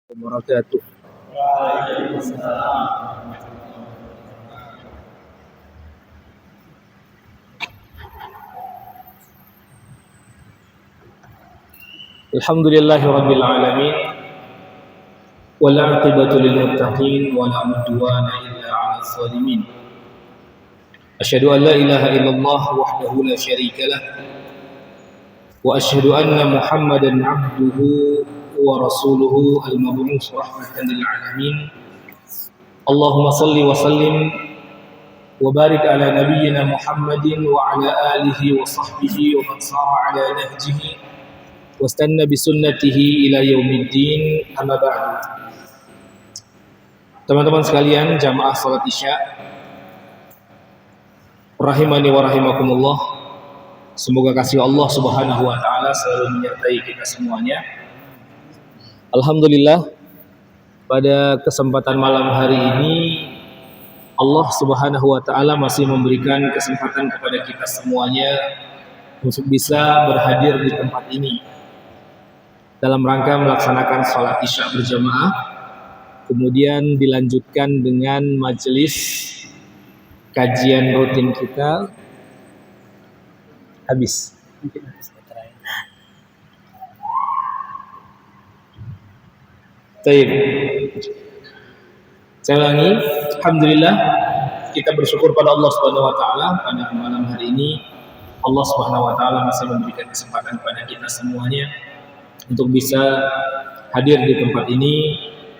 wabarakatuh. Alhamdulillahirabbil alamin wal 'aqibatu lil muttaqin wa la 'udwana illa 'alal zalimin. Asyhadu an la ilaha illallah wahdahu la syarika lah wa asyhadu anna Muhammadan 'abduhu wa rasuluhu al-mab'uts rahmatan lil alamin. Allahumma salli wa sallim wa barik ala nabiyyina Muhammadin wa ala alihi wa sahbihi wa man sara ala nahjihi wastanna bisunnatihi ila yaumiddin, amma ba'du. Teman-teman sekalian, jamaah salat Isya rahimani wa rahimakumullah. Semoga kasih Allah Subhanahu wa taala selalu menyertai kita semuanya. Alhamdulillah, pada kesempatan malam hari ini Allah Subhanahu wa taala masih memberikan kesempatan kepada kita semuanya untuk bisa berhadir di tempat ini dalam rangka melaksanakan sholat Isya berjamaah, kemudian dilanjutkan dengan majelis kajian rutin kita. Habis. Baik. Saya ulangi, alhamdulillah kita bersyukur pada Allah Subhanahu wa taala pada malam hari ini Allah Subhanahu wa taala masih memberikan kesempatan kepada kita semuanya untuk bisa hadir di tempat ini,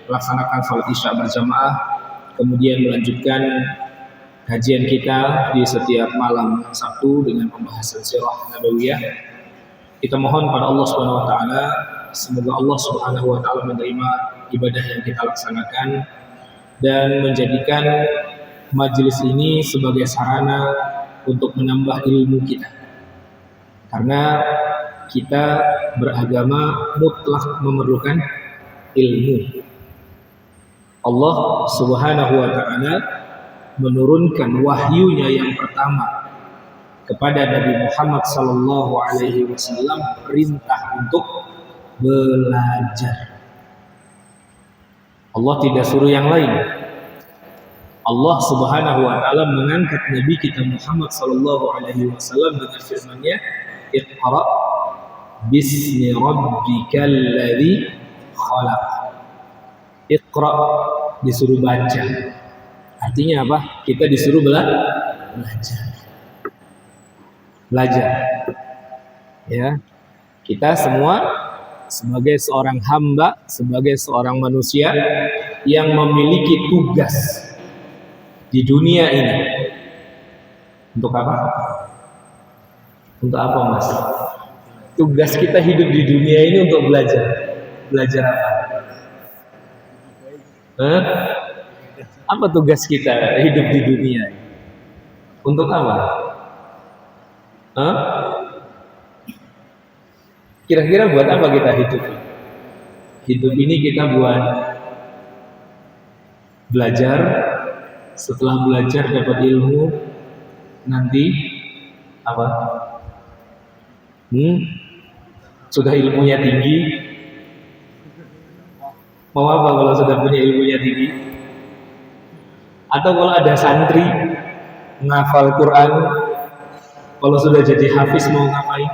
melaksanakan sholat Isya berjamaah, kemudian melanjutkan kajian kita di setiap malam Sabtu dengan pembahasan sirah nabawiyah. Kita mohon pada Allah Subhanahu wa taala, semoga Allah Subhanahu wa taala menerima ibadah yang kita laksanakan dan menjadikan majelis ini sebagai sarana untuk menambah ilmu kita. Karena kita beragama mutlak memerlukan ilmu. Allah Subhanahu wa taala menurunkan wahyunya yang pertama kepada Nabi Muhammad sallallahu alaihi wasallam, perintah untuk belajar. Allah tidak suruh yang lain. Allah Subhanahu wa taala mengangkat Nabi kita Muhammad sallallahu alaihi wasallam dengan firman-Nya, "Iqra bismi rabbikal ladzi khalaq." Iqra, disuruh baca. Artinya apa? Kita disuruh belajar. Belajar. Ya. Kita semua sebagai seorang hamba, sebagai seorang manusia yang memiliki tugas di dunia ini. Untuk apa? Untuk apa, Mas? Tugas kita hidup di dunia ini untuk belajar. Belajar apa? Apa tugas kita hidup di dunia? Untuk apa? Kira-kira buat apa kita hidup? Hidup ini kita buat belajar. Setelah belajar dapat ilmu, nanti apa? Sudah ilmunya tinggi, mau apa kalau sudah punya ilmunya tinggi? Atau kalau ada santri menghafal Quran, kalau sudah jadi hafiz mau ngapain?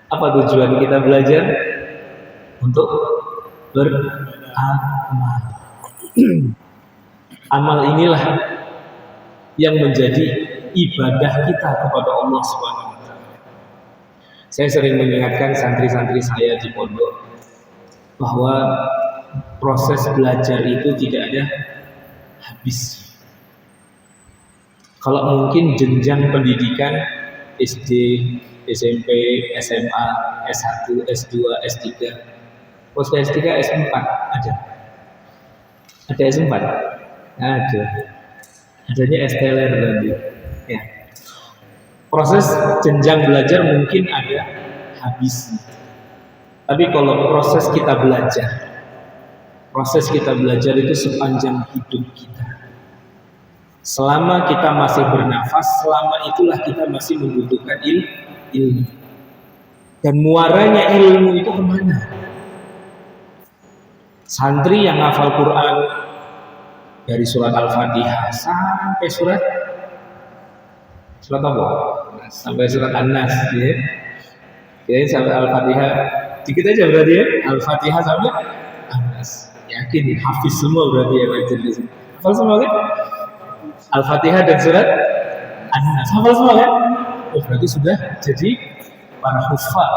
Apa tujuan kita belajar? Untuk beramal. Amal inilah yang menjadi ibadah kita kepada Allah Subhanahu wa taala. Saya sering mengingatkan santri-santri saya di pondok bahwa proses belajar itu tidak ada habis. Kalau mungkin jenjang pendidikan SD, SMP, SMA, S1, S2, S3, post S3, S4 ada. Ada S4? Ada. Adanya S-teler tadi. Ya. Proses jenjang belajar mungkin ada habisnya. Tapi kalau proses kita belajar itu sepanjang hidup kita. Selama kita masih bernafas, selama itulah kita masih membutuhkan ilmu. Dan muaranya ilmu itu kemana? Santri yang hafal Quran dari surat Al-Fatihah sampai surat apa? Sampai surat An-Nas, ya. Jadi sampai Al-Fatihah, dikit aja berarti ya. Al-Fatihah sampai An-Nas. Yakin hafiz semua berarti ya ngajar di sini. Hafal semua kan? Al-Fatihah dan surat An-Nas. Hafal semua kan? Oh, berarti sudah jadi para hufal.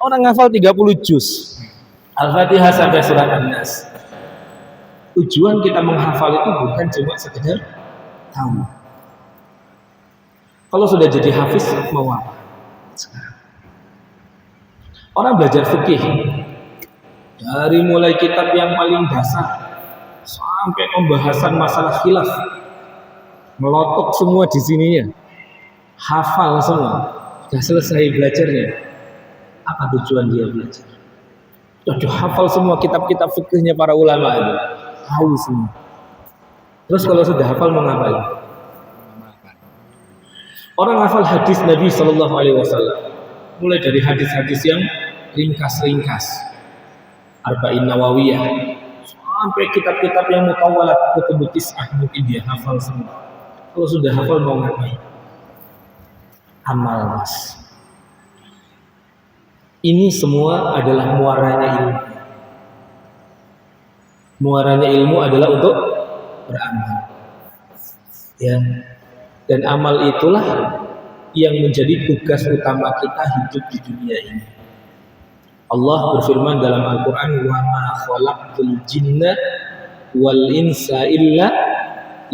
Orang hafal 30 juz. Al-Fatihah sampai surat An-Nas. Tujuan kita menghafal itu bukan cuma sekedar tahu. Kalau sudah jadi hafiz mau apa? Sekarang. Orang belajar fikih dari mulai kitab yang paling dasar sampai pembahasan masalah khilaf, melotok semua di sininya, hafal semua, sudah selesai belajarnya. Apa tujuan dia belajar? Sudah hafal semua kitab-kitab fikihnya para ulama itu, tahu semua. Terus kalau sudah hafal mau ngapain? Orang hafal hadis Nabi Shallallahu Alaihi Wasallam, mulai dari hadis-hadis yang ringkas-ringkas, Arba'in Nawawiyah, sampai kitab-kitab yang mutawalat, kutubut tis'ah, mungkin dia hafal semua. Kalau sudah hafal mau ngapain? Amal, mas. Ini semua adalah muaranya ilmu. Muaranya ilmu adalah untuk beramal. Ya. Dan amal itulah yang menjadi tugas utama kita hidup di dunia ini. Allah berfirman dalam Al-Quran, wa ma khalaqtul jinna wal insa illa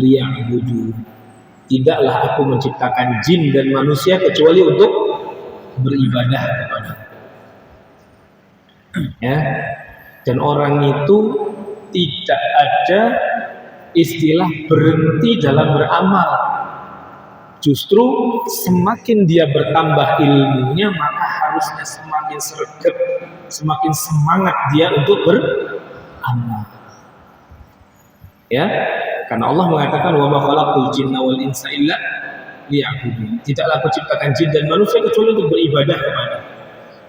liya'budun. Tidaklah aku menciptakan jin dan manusia kecuali untuk beribadah kepada. Ya. Dan orang itu tidak ada istilah berhenti dalam beramal. Justru semakin dia bertambah ilmunya, maka harusnya semakin sregep, semakin semangat dia untuk beramal. Ya, karena Allah mengatakan wa ma khalaqtul jinna wal insa illa liya'budun. Tidaklah aku ciptakan jin dan manusia kecuali untuk beribadah kepada.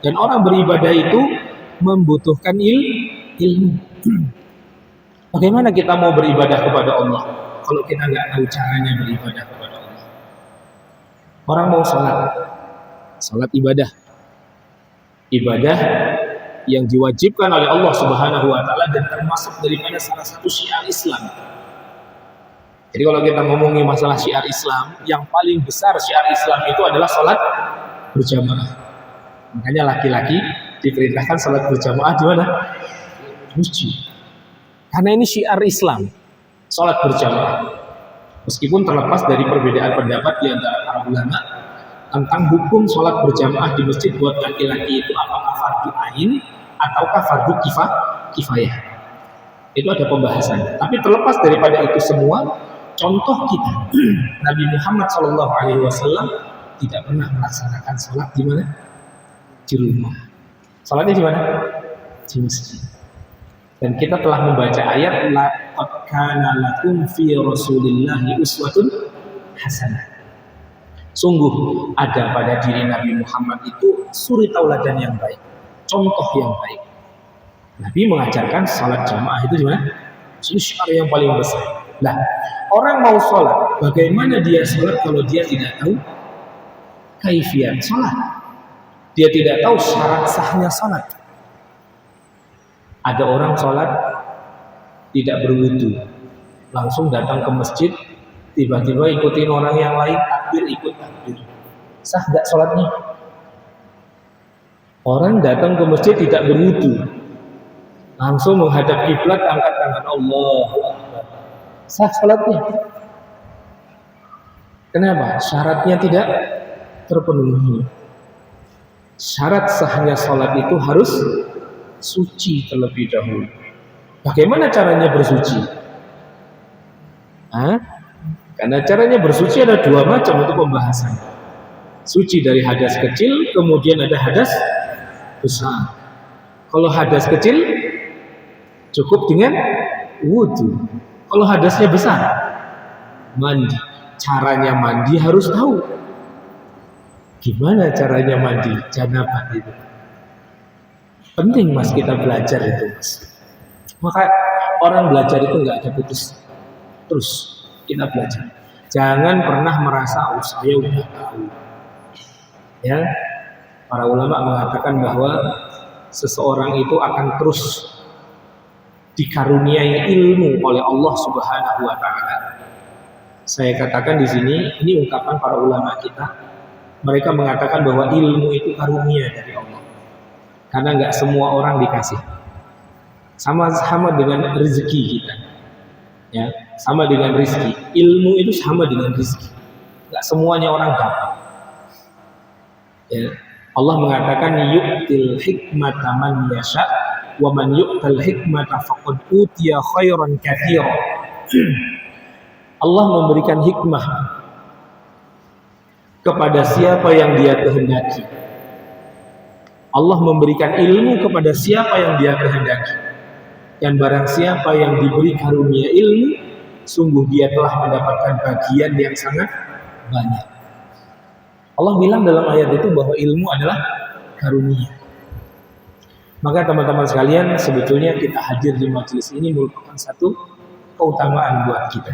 Dan orang beribadah itu membutuhkan ilmu. Bagaimana kita mau beribadah kepada Allah kalau kita nggak tahu caranya beribadah kepada Allah? Orang mau salat ibadah yang diwajibkan oleh Allah Subhanahu wa taala dan termasuk daripada salah satu syiar Islam. Jadi kalau kita ngomongin masalah syiar Islam, yang paling besar syiar Islam itu adalah salat berjamaah. Makanya laki-laki diperintahkan salat berjamaah di mana? Masjid. Karena ini syiar Islam, salat berjamaah. Meskipun terlepas dari perbedaan pendapat di antara para ulama tentang hukum sholat berjamaah di masjid buat laki-laki itu apakah fardu ain ataukah fardu kifayah. Itu ada pembahasan. Tapi terlepas daripada itu semua, contoh kita Nabi Muhammad SAW tidak pernah melaksanakan sholat di mana? Di rumah. Sholatnya di mana? Di masjid. Dan kita telah membaca ayat laqad kana lakum fi rasulillahi uswatun hasanah. Sungguh ada pada diri Nabi Muhammad itu suri tauladan yang baik, contoh yang baik. Nabi mengajarkan salat jamaah itu gimana? Syiar yang paling besar. Nah, orang mau salat, bagaimana dia salat kalau dia tidak tahu kaifiat salat? Dia tidak tahu syarat sahnya salat. Ada orang sholat tidak berwudu, langsung datang ke masjid, tiba-tiba ikutin orang yang lain takbir, ikut takbir. Sah nggak sholatnya? Orang datang ke masjid tidak berwudu, langsung menghadap kiblat, angkat tangan, Allahu Akbar. Sah sholatnya? Kenapa? Syaratnya tidak terpenuhi. Syarat sahnya sholat itu harus suci terlebih dahulu. Bagaimana caranya bersuci? Karena caranya bersuci ada dua macam untuk pembahasan. Suci dari hadas kecil, kemudian ada hadas besar. Kalau hadas kecil cukup dengan wudu. Kalau hadasnya besar, mandi. Caranya mandi harus tahu. Gimana caranya mandi janabah itu? Penting mas kita belajar itu mas. Maka orang belajar itu nggak ada putus. Terus kita belajar. Jangan pernah merasa saya udah tahu. Ya, para ulama mengatakan bahwa seseorang itu akan terus dikaruniai ilmu oleh Allah Subhanahu wa taala. Saya katakan di sini, ini ungkapan para ulama kita. Mereka mengatakan bahwa ilmu itu karunia dari Allah. Karena nggak semua orang dikasih. Sama dengan rezeki kita. Ya, sama dengan rezeki. Ilmu itu sama dengan rezeki. Nggak semuanya orang dapat. Ya. Allah mengatakan yu'til hikmata man yasha wa man yu'tal hikmata faqad utiya khairan katsira. Allah memberikan hikmah kepada siapa yang Dia kehendaki. Allah memberikan ilmu kepada siapa yang Dia kehendaki. Dan barang siapa yang diberi karunia ilmu, sungguh dia telah mendapatkan bagian yang sangat banyak. Allah bilang dalam ayat itu bahwa ilmu adalah karunia. Maka teman-teman sekalian, sebetulnya kita hadir di majelis ini merupakan satu keutamaan buat kita.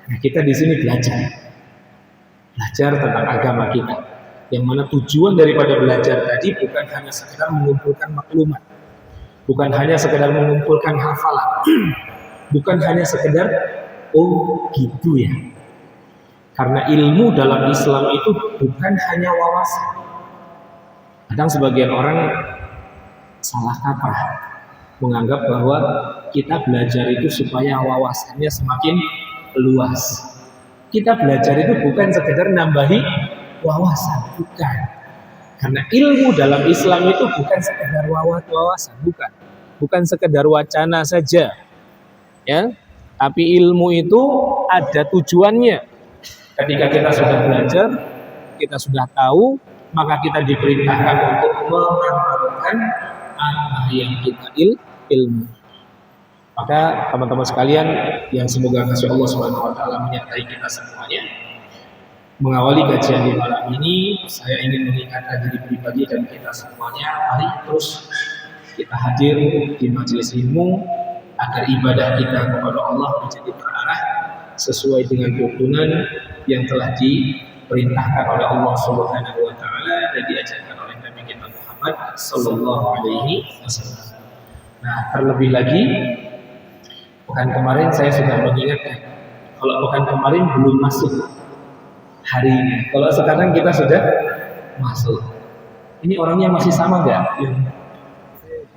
Nah, kita di sini belajar tentang agama kita. Yang mana tujuan daripada belajar tadi bukan hanya sekedar mengumpulkan maklumat, bukan hanya sekedar mengumpulkan hafalan, bukan hanya sekedar oh gitu ya. Karena ilmu dalam Islam itu bukan hanya wawasan. Kadang sebagian orang salah kaprah menganggap bahwa kita belajar itu supaya wawasannya semakin luas. Kita belajar itu bukan sekedar nambahi wawasan, bukan. Karena ilmu dalam Islam itu bukan sekedar wawasan, bukan sekedar wacana saja, ya. Tapi ilmu itu ada tujuannya. Ketika kita sudah belajar, kita sudah tahu, maka kita diperintahkan untuk mengamalkan apa yang kita ilmu. Maka teman-teman sekalian yang semoga kasih Allah Subhanahu wa taala menyertai kita semuanya. Mengawali kajian di malam ini, saya ingin mengingatkan diri pribadi dan kita semuanya, mari terus kita hadir di majelis ilmu agar ibadah kita kepada Allah menjadi terarah sesuai dengan tuntunan yang telah diperintahkan oleh Allah Subhanahu wa taala dan diajarkan oleh Nabi kita Muhammad sallallahu alaihi wasallam. Nah, terlebih lagi pekan kemarin saya sudah mengingatkan, kalau pekan kemarin belum masuk harinya, kalau sekarang kita sudah masuk. Ini orangnya masih sama nggak?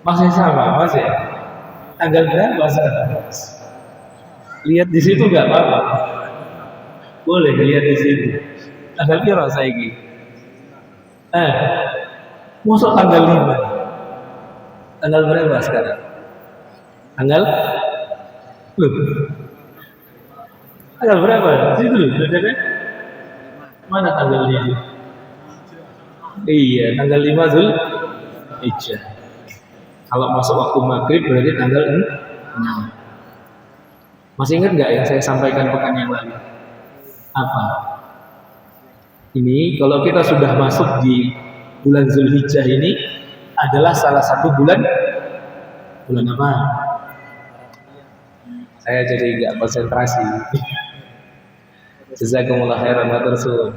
Masih sama, masih. Tanggal berapa sekarang? Lihat di situ nggak apa-apa. Boleh lihat di situ. Tanggal berapa saya ini? Masuk tanggal 5. Tanggal berapa sekarang? Tanggal berapa? Situ loh, ada kan? Mana tanggal 5? Iya, tanggal 5 Zulhijjah. Kalau masuk waktu maghrib berarti tanggal 6. Masih ingat nggak yang saya sampaikan pekan yang lalu? Apa? Ini kalau kita sudah masuk di bulan Zulhijjah ini adalah salah satu bulan apa? Saya jadi nggak konsentrasi. Jazakumullah khairan wa tarsul.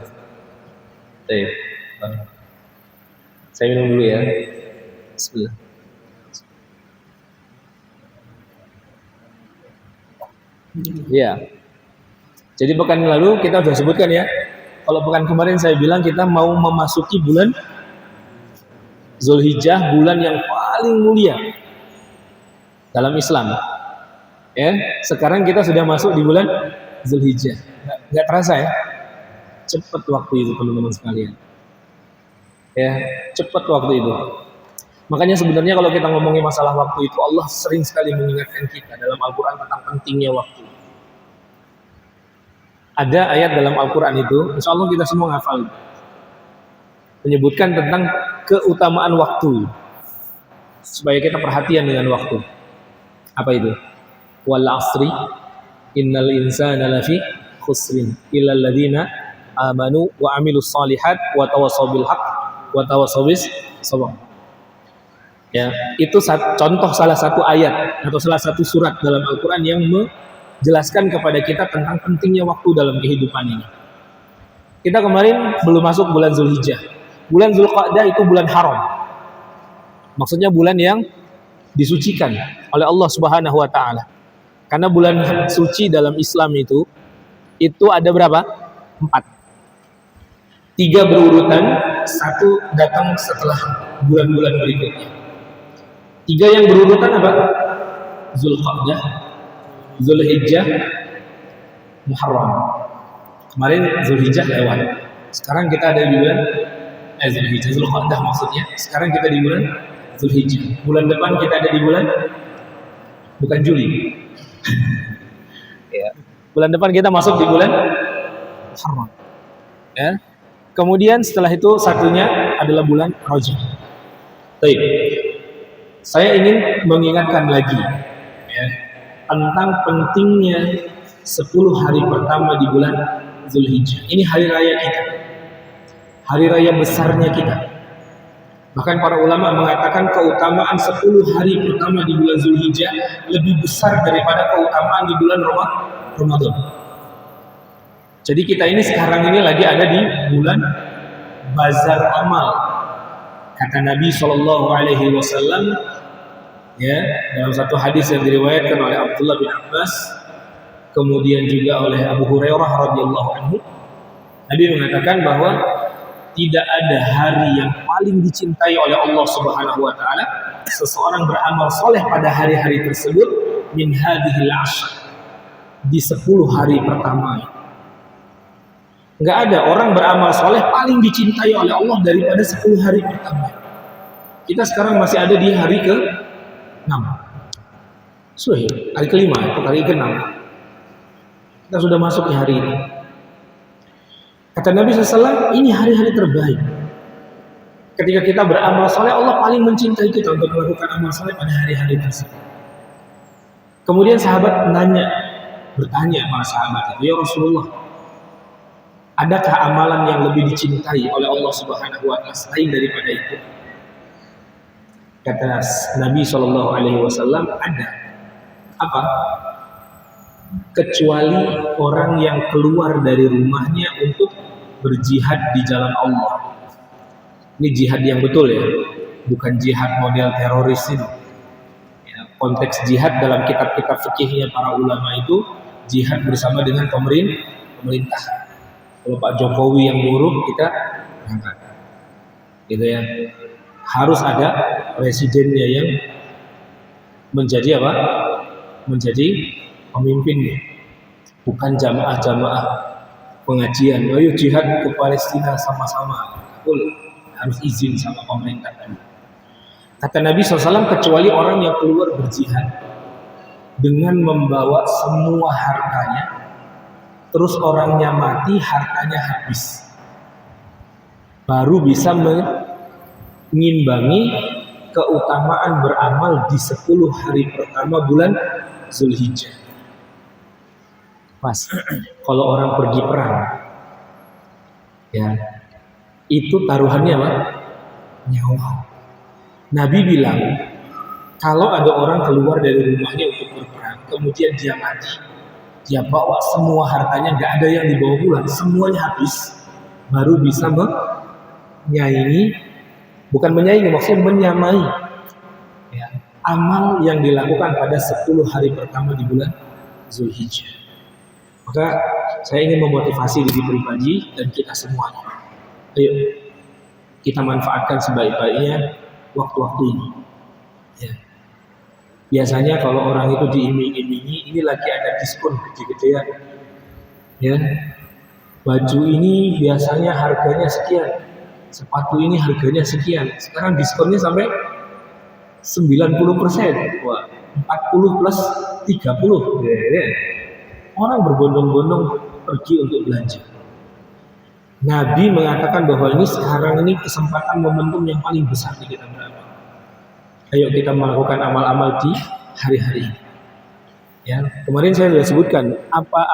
Saya minum dulu ya. Bismillah. Ya. Jadi pekan lalu kita sudah sebutkan ya. Kalau pekan kemarin saya bilang kita mau memasuki bulan Zulhijjah, bulan yang paling mulia dalam Islam. Ya, sekarang kita sudah masuk di bulan Zulhijjah. Nggak terasa ya? Cepat waktu itu teman-teman sekalian. Ya, cepat waktu itu. Makanya sebenarnya kalau kita ngomongin masalah waktu itu, Allah sering sekali mengingatkan kita dalam Al-Quran tentang pentingnya waktu. Ada ayat dalam Al-Quran itu, insya Allah kita semua ngafal, menyebutkan tentang keutamaan waktu, supaya kita perhatian dengan waktu. Apa itu? Wal asri innal insana lafi khusrin illal ladzina amanu wa amilus solihat wa tawassaw bil haqq wa tawassaw bis sabr. Ya, itu contoh salah satu ayat atau salah satu surat dalam Al-Qur'an yang menjelaskan kepada kita tentang pentingnya waktu dalam kehidupan ini. Kita kemarin belum masuk bulan Zulhijjah. Bulan Zulqa'dah itu bulan haram. Maksudnya bulan yang disucikan oleh Allah Subhanahu wa taala. Karena bulan suci dalam Islam itu ada berapa? 4. 3 berurutan, 1 datang setelah bulan-bulan berikutnya. 3 yang berurutan apa? Zulqa'dah, Zulhijjah, Muharram. Kemarin Zulhijjah lewat. Sekarang kita ada di bulan Zulhijjah, Zulqa'dah maksudnya. Sekarang kita di bulan Zulhijjah. Bulan depan kita ada di bulan bukan Juli. Ya. Bulan depan kita masuk di bulan Muharram. Ya. Kemudian setelah itu satunya adalah bulan Rajab. Baik. Saya ingin mengingatkan lagi ya, tentang pentingnya 10 hari pertama di bulan Zulhijjah. Ini hari raya kita. Hari raya besarnya kita. Bahkan para ulama mengatakan keutamaan 10 hari pertama di bulan Zulhijjah lebih besar daripada keutamaan di bulan Ramadan. Jadi kita ini sekarang ini lagi ada di bulan Bazar Amal. Kata Nabi SAW, ya, dalam satu hadis yang diriwayatkan oleh Abdullah bin Abbas, kemudian juga oleh Abu Hurairah radhiyallahu anhu, Nabi mengatakan bahwa tidak ada hari yang paling dicintai oleh Allah Subhanahu wa taala seseorang beramal soleh pada hari-hari tersebut min hadhil ashr, di 10 hari pertama. Enggak ada orang beramal soleh paling dicintai oleh Allah daripada 10 hari pertama. Kita sekarang masih ada di hari ke-6. Sudah hari ke-5 atau hari ke-6. Kita sudah masuk di hari ini. Kata Nabi SAW, ini hari-hari terbaik. Ketika kita beramal soleh, Allah paling mencintai kita untuk melakukan amal soleh pada hari-hari tersebut. Kemudian sahabat bertanya para sahabat itu, ya Rasulullah, adakah amalan yang lebih dicintai oleh Allah Subhanahu wa taala selain daripada itu? Kata Nabi SAW, ada. Apa? Kecuali orang yang keluar dari rumahnya untuk berjihad di jalan Allah. Ini jihad yang betul ya, bukan jihad model teroris ini. Ya, konteks jihad dalam kitab-kitab fikihnya para ulama itu jihad bersama dengan pemerintah. Kalau Pak Jokowi yang nyuruh, kita berangkat. Gitu ya. Harus ada presidennya yang menjadi apa? Menjadi pemimpinnya. Bukan jamaah-jamaah pengajian. Ayo jihad ke Palestina sama-sama. Harus izin sama pemerintah. Kata Nabi SAW, kecuali orang yang keluar berjihad dengan membawa semua hartanya, terus orangnya mati, hartanya habis, baru bisa mengimbangi keutamaan beramal di 10 hari pertama bulan Zulhijjah. Mas, kalau orang pergi perang, ya, itu taruhannya apa? Nyawa. Nabi bilang, kalau ada orang keluar dari rumahnya untuk berperang, kemudian dia mati, dia bawa semua hartanya, nggak ada yang dibawa pulang, semuanya habis, baru bisa maksudnya menyamai ya, amal yang dilakukan pada 10 hari pertama di bulan Zulhijjah. Maka saya ingin memotivasi diri pribadi dan kita semuanya. Ayo kita manfaatkan sebaik-baiknya waktu-waktu ini. Ya. Biasanya kalau orang itu diiming-imingi, ini lagi ada diskon gede-gedean. Ya. Baju ini biasanya harganya sekian. Sepatu ini harganya sekian. Sekarang diskonnya sampai 90%. Wah, 40 plus 30. Ya. Orang berbondong-bondong pergi untuk belanja. Nabi mengatakan bahwa ini sekarang ini kesempatan momentum yang paling besar di kita beramal. Ayo kita melakukan amal-amal di hari-hari ini. Ya, kemarin saya sudah sebutkan apa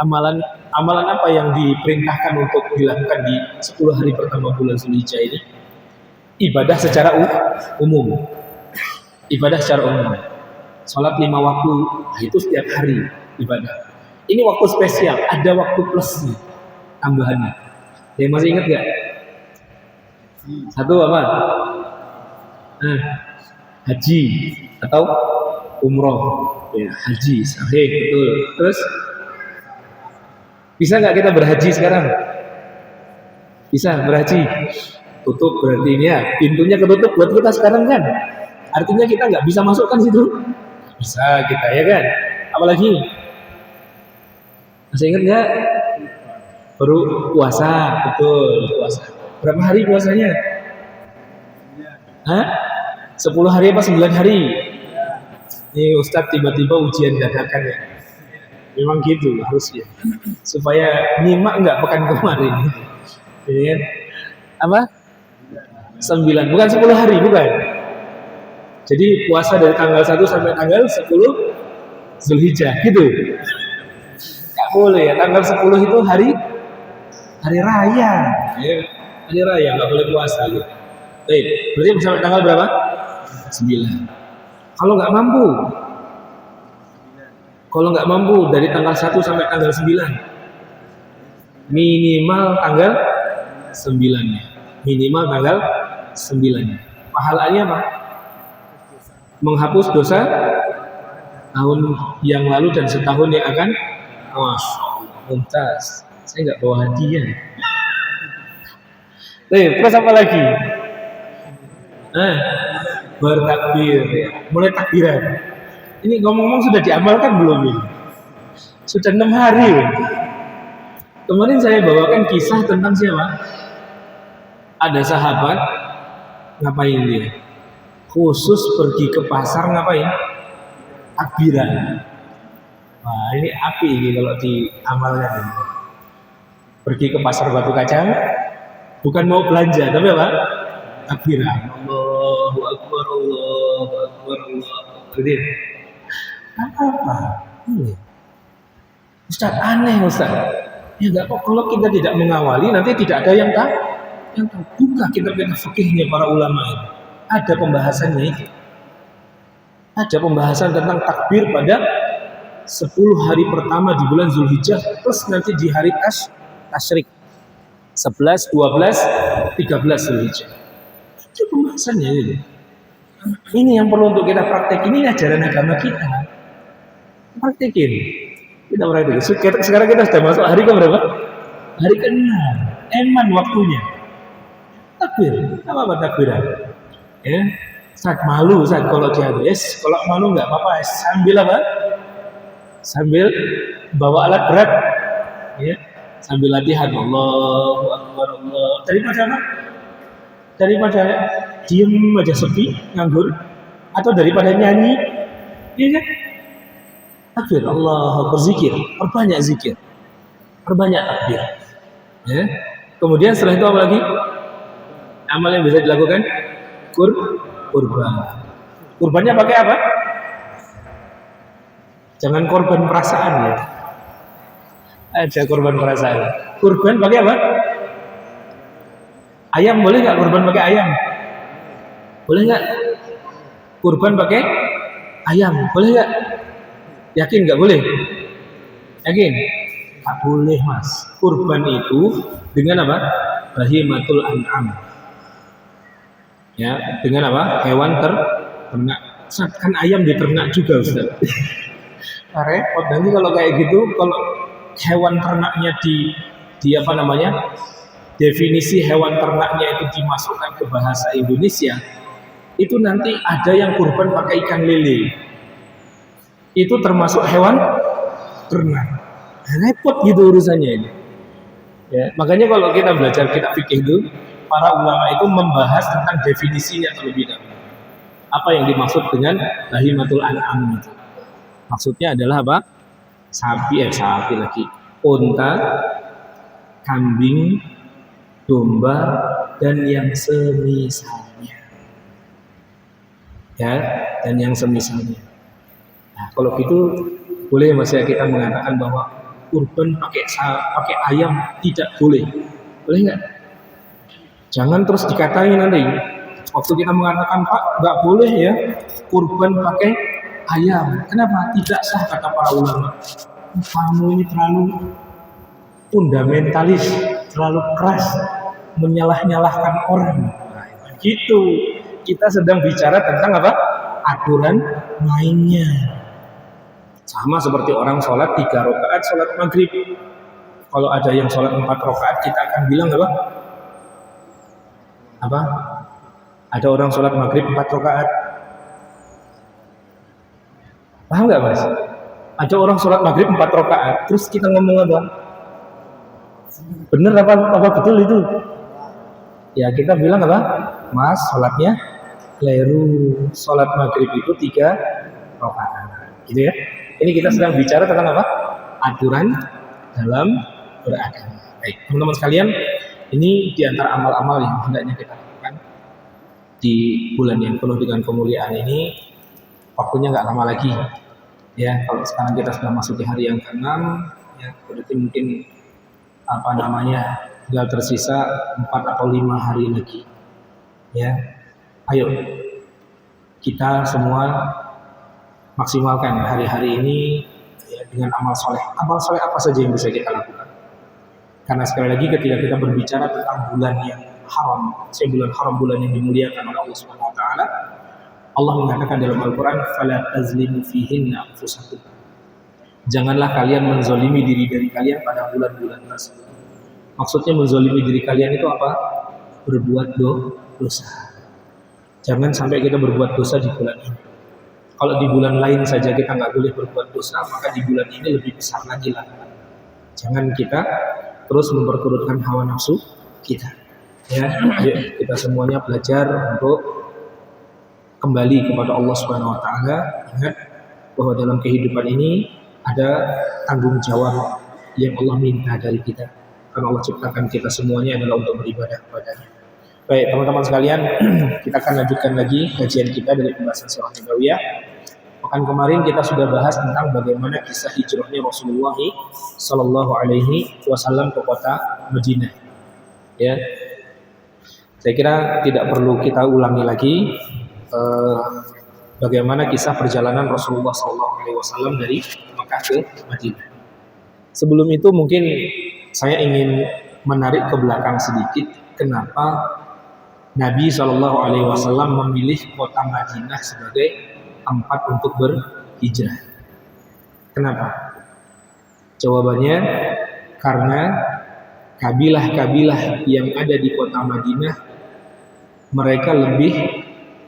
Amalan apa yang diperintahkan untuk dilakukan di 10 hari pertama bulan Zulhijjah ini? Ibadah secara umum. Ibadah secara umum. Salat 5 waktu, itu setiap hari ibadah. Ini waktu spesial, ada waktu plusnya, tambahannya. Yang masih ingat gak? Satu apa? Haji atau umroh. Ya, haji, sahih, betul. Terus bisa nggak kita berhaji sekarang? Bisa berhaji? Tutup berarti ini ya, pintunya ketutup buat kita sekarang kan? Artinya kita nggak bisa masuk kan situ? Bisa kita ya kan? Apalagi? Masih ingat nggak? Baru puasa, betul puasa. Berapa hari puasanya? 10 hari apa 9 hari? Ini Ustadz tiba-tiba ujian dadakan ya. Memang gitu harusnya. Supaya nyimak nggak pekan kemarin. Ya. Apa? 9, bukan 10 hari, bukan. Jadi puasa dari tanggal 1 sampai tanggal 10 Zulhijjah gitu. Nggak boleh ya, tanggal 10 itu hari raya. Ya. Hari raya nggak boleh puasa gitu. Baik, berarti sampai tanggal berapa? 9. Kalau nggak mampu dari tanggal 1 sampai tanggal 9, minimal tanggal 9-nya. Minimal tanggal 9-nya. Pahalanya apa? Menghapus dosa tahun yang lalu dan setahun yang akan. Masya Allah, mumtaz. Saya nggak bawa hadiah. Terus apa lagi? Bertakbir ya. Mulai takbiran. Ini ngomong-ngomong sudah diamalkan belum ini? Sudah 6 hari. Kemarin saya bawakan kisah tentang siapa? Ada sahabat ngapain dia? Khusus pergi ke pasar ngapain? Takbiran. Wah, ini api ini kalau diamalkan ini. Pergi ke pasar Batu Kacang, bukan mau belanja, tapi apa? Takbiran. Allahu Akbar, Allahu Akbar, Allahu Akbar. Apa? Ini. Ustaz, aneh Ustaz. Ya enggak kok, kalau kita tidak mengawali nanti tidak ada yang tahu. Buka kitab-kitab fikihnya para ulama itu. Ada pembahasannya itu. Ada pembahasan tentang takbir pada 10 hari pertama di bulan Zulhijjah, terus nanti di hari tasyrik 11, 12, 13 Zulhijjah. Itu pembahasannya itu. Ini yang perlu untuk kita praktekin, ini ajaran agama kita. Praktekin. Kita praktekin. Sekarang kita sudah masuk hari ke berapa? Hari ke-6. Eman waktunya. Takbir. Apa takbiran? Ya. Saat malu saat kalau jatuh. Yes, kalau malu enggak apa-apa. Sambil apa? Sambil bawa alat berat. Ya. Sambil latihan. Allahu Akbar, Allah. Daripada apa? Daripada diem aja sepi, nganggur, atau daripada nyanyi, ya kan? Takbir, Allah, berzikir, perbanyak zikir, perbanyak takbir. Ya. Kemudian setelah itu apa lagi? Amal yang bisa dilakukan? Kurban. Kurbannya pakai apa? Jangan korban perasaan ya. Ada korban perasaan. Kurban pakai apa? Ayam boleh nggak kurban pakai ayam? Boleh nggak? Kurban pakai ayam, boleh nggak? Yakin nggak boleh? Yakin? Nggak boleh mas. Kurban itu dengan apa? Bahimatul an'am. Ya, dengan apa? Hewan ternak. Kan ayam diternak juga Ustaz. Repot nanti kalau kayak gitu, kalau hewan ternaknya di apa namanya? Definisi hewan ternaknya itu dimasukkan ke bahasa Indonesia, itu nanti ada yang kurban pakai ikan lele. Itu termasuk hewan ternak. Repot gitu urusannya ini. Ya, makanya kalau kita belajar kitab fikih itu, para ulama itu membahas tentang definisinya terlebih dahulu. Apa yang dimaksud dengan bahimatul an'am itu? Maksudnya adalah apa? Sapi lagi. Unta, kambing, domba, dan yang semisalnya. Ya, dan yang semisalnya. Nah, kalau gitu boleh masih kita mengatakan bahwa kurban pakai ayam tidak boleh. Boleh nggak? Jangan terus dikatain nanti. Waktu kita mengatakan Pak nggak boleh ya kurban pakai ayam. Kenapa? Tidak sah kata para ulama. Kamu ini terlalu fundamentalis, terlalu keras, menyalah-nyalahkan orang. Nah, gitu. Kita sedang bicara tentang apa? Aturan mainnya. Sama seperti orang sholat 3 rakaat sholat maghrib. Kalau ada yang sholat 4 rakaat, kita akan bilang apa? Apa? Ada orang sholat maghrib 4 rakaat. Paham nggak Mas? Ada orang sholat maghrib 4 rakaat, terus kita ngomong apa? Bener apa betul itu? Ya kita bilang apa? Mas, sholatnya keliru. Sholat maghrib itu 3 rakaat. Gitu ya? Ini kita sedang bicara tentang apa? Aturan dalam beragama. Baik, teman-teman sekalian, ini diantara amal-amal yang hendaknya kita lakukan di bulan yang penuh dengan kemuliaan ini. Waktunya nggak lama lagi. Ya, kalau sekarang kita sudah masuk di hari yang ke-6, ya berarti mungkin tinggal tersisa 4 atau 5 hari lagi. Ya, ayo kita semua maksimalkan hari-hari ini ya, dengan amal soleh. Amal soleh apa saja yang bisa kita lakukan? Karena sekali lagi ketika kita berbicara tentang bulan yang haram, bulan haram, bulan yang dimuliakan oleh Allah Subhanahu Wa Taala, Allah mengatakan dalam Al-Quran, "Fala tazlimu fihinna anfusakum." Janganlah kalian menzolimi diri dari kalian pada bulan-bulan tersebut. Maksudnya menzolimi diri kalian itu apa? Berbuat dosa. Jangan sampai kita berbuat dosa di bulan ini. Kalau di bulan lain saja kita nggak boleh berbuat dosa, maka di bulan ini lebih besar lagi lah. Jangan kita terus memperturutkan hawa nafsu kita. Ya, ayo kita semuanya belajar untuk kembali kepada Allah Subhanahu Wa Taala. Ingat bahwa dalam kehidupan ini ada tanggung jawab yang Allah minta dari kita. Karena Allah ciptakan kita semuanya adalah untuk beribadah kepadanya. Baik, teman-teman sekalian, kita akan lanjutkan lagi kajian kita dari pembahasan surah Nabawiyah. Pekan kemarin kita sudah bahas tentang bagaimana kisah hijrahnya Rasulullah Sallallahu Alaihi Wasallam ke kota Madinah. Ya, saya kira tidak perlu kita ulangi lagi bagaimana kisah perjalanan Rasulullah Sallallahu Alaihi Wasallam dari Mekah ke Madinah. Sebelum itu mungkin saya ingin menarik ke belakang sedikit. Kenapa Nabi Shallallahu Alaihi Wasallam memilih kota Madinah sebagai tempat untuk berhijrah? Kenapa? Jawabannya karena kabilah-kabilah yang ada di kota Madinah mereka lebih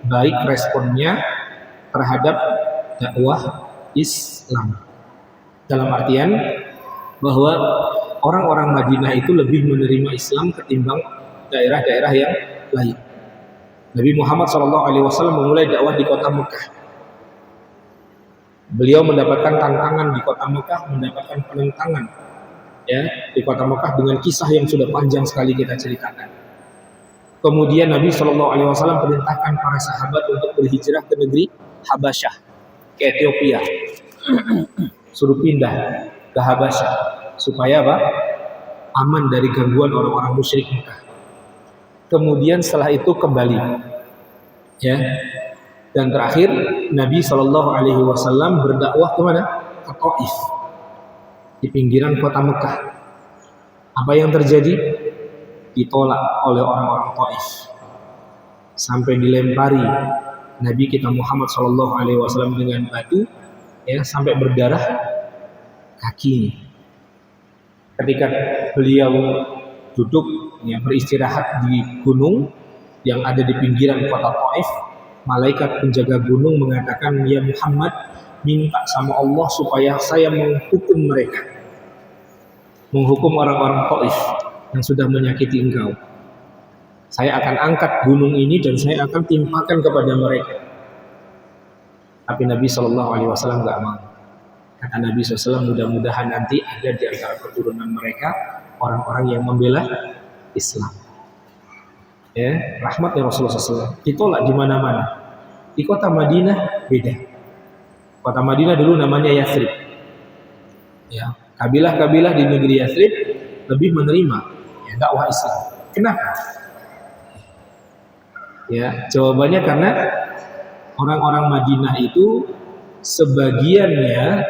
baik responnya terhadap dakwah Islam. Dalam artian bahwa orang-orang Madinah itu lebih menerima Islam ketimbang daerah-daerah yang lain. Nabi Muhammad SAW memulai dakwah di kota Mekah. Beliau mendapatkan tantangan di kota Mekah, mendapatkan penentangan ya di kota Mekah dengan kisah yang sudah panjang sekali kita ceritakan. Kemudian Nabi SAW perintahkan para sahabat untuk berhijrah ke negeri Habasyah, ke Ethiopia. Suruh pindah ke Habasyah supaya apa? Aman dari gangguan orang-orang musyrik Mekah. Kemudian setelah itu kembali, ya. Dan terakhir Nabi Shallallahu Alaihi Wasallam berdakwah kemana? Ke Taif, di pinggiran kota Mekah. Apa yang terjadi? Ditolak oleh orang-orang Taif, sampai dilempari Nabi kita Muhammad Shallallahu Alaihi Wasallam dengan batu, ya, sampai berdarah kakinya. Ketika beliau duduk ya, beristirahat di gunung yang ada di pinggiran kota Taif, malaikat penjaga gunung mengatakan, "Ya Muhammad, minta sama Allah supaya saya menghukum mereka, menghukum orang-orang Taif yang sudah menyakiti engkau. Saya akan angkat gunung ini dan saya akan timpakan kepada mereka." Tapi Nabi Shallallahu Alaihi Wasallam nggak mau. Kata Nabi SAW, mudah-mudahan nanti ada di antara keturunan mereka orang-orang yang membela Islam. Ya, rahmatnya Rasulullah SAW ditolak di mana-mana. Di kota Madinah beda. Kota Madinah dulu namanya Yathrib. Ya, Kabilah-kabilah di negeri Yathrib lebih menerima ya, dakwah Islam. Kenapa? Ya, jawabannya karena orang-orang Madinah itu sebagiannya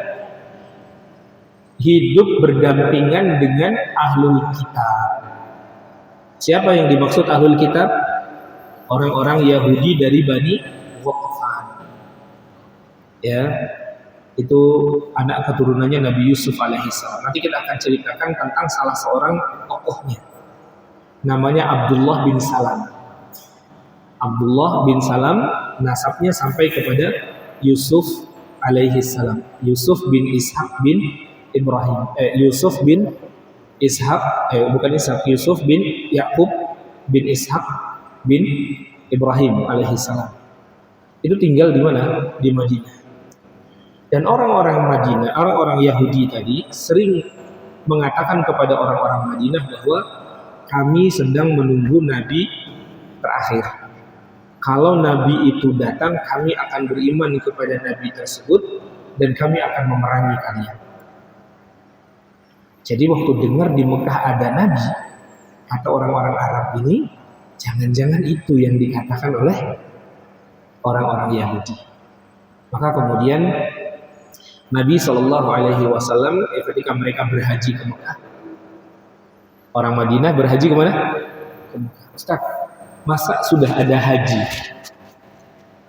hidup berdampingan dengan ahlul kitab. Siapa yang dimaksud ahlul kitab? Orang-orang Yahudi dari Bani Ghatfan. Ya, itu anak keturunannya Nabi Yusuf alaihissalam. Nanti kita akan ceritakan tentang salah seorang tokohnya. Namanya Abdullah bin Salam. Abdullah bin Salam nasabnya sampai kepada Yusuf alaihissalam. Yusuf bin Ishaq bin Ibrahim. Yusuf bin Ishaq, bukan Ishaq, Yusuf bin Yakub bin Ishaq bin Ibrahim alaihissalam. Itu tinggal di mana? Di Madinah. Dan orang-orang Madinah, orang-orang Yahudi tadi sering mengatakan kepada orang-orang Madinah bahwa kami sedang menunggu Nabi terakhir. Kalau Nabi itu datang, kami akan beriman kepada Nabi tersebut dan kami akan memerangi kalian. Jadi waktu dengar di Mekah ada Nabi, kata orang-orang Arab ini, jangan-jangan itu yang dikatakan oleh orang-orang Yahudi. Maka kemudian Nabi SAW ketika mereka berhaji ke Mekah, orang Madinah berhaji kemana? Ke Mekah. Ustaz, masa sudah ada haji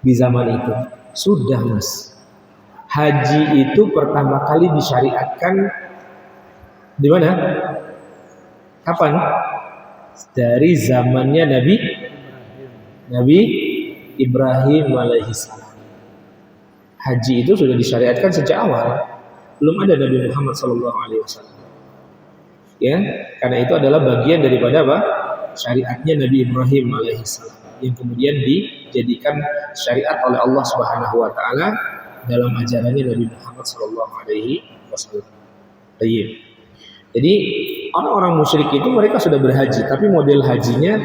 di zaman itu? Sudah, Mas. Haji itu pertama kali disyariatkan di mana? Kapan? Dari zamannya Nabi Ibrahim alaihissalam. Haji itu sudah disyariatkan sejak awal. Belum ada Nabi Muhammad SAW. Ya, karena itu adalah bagian daripada apa? Syariatnya Nabi Ibrahim alaihissalam yang kemudian dijadikan syariat oleh Allah Subhanahu wa taala dalam ajarannya Nabi Muhammad SAW. Jadi orang-orang musyrik itu mereka sudah berhaji, tapi model hajinya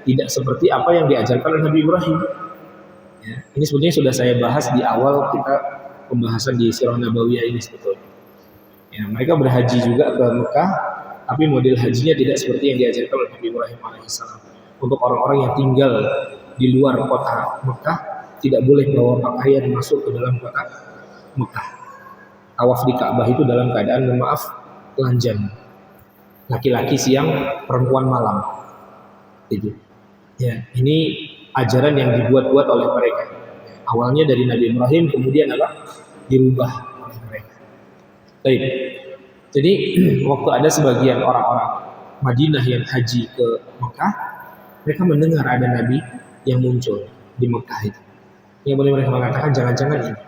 tidak seperti apa yang diajarkan oleh Nabi Ibrahim. Ya, ini sebenarnya sudah saya bahas di awal kita pembahasan di Sirah Nabawiyah ini sebetulnya. Ya, mereka berhaji juga ke Mekah, tapi model hajinya tidak seperti yang diajarkan oleh Nabi Ibrahim alaihissalam. Untuk orang-orang yang tinggal di luar kota Mekah, tidak boleh bawa pakaian masuk ke dalam kota Mekah. Tawaf di Ka'bah itu dalam keadaan, mohon maaf, telanjang. Laki-laki siang, perempuan malam. Gitu. Ya, ini ajaran yang dibuat-buat oleh mereka. Awalnya dari Nabi Ibrahim, kemudian apa? Dirubah oleh mereka. Baik. Jadi waktu ada sebagian orang-orang Madinah yang haji ke Mekah, mereka mendengar ada Nabi yang muncul di Mekah itu. Yang boleh mereka mengatakan jangan-jangan ini.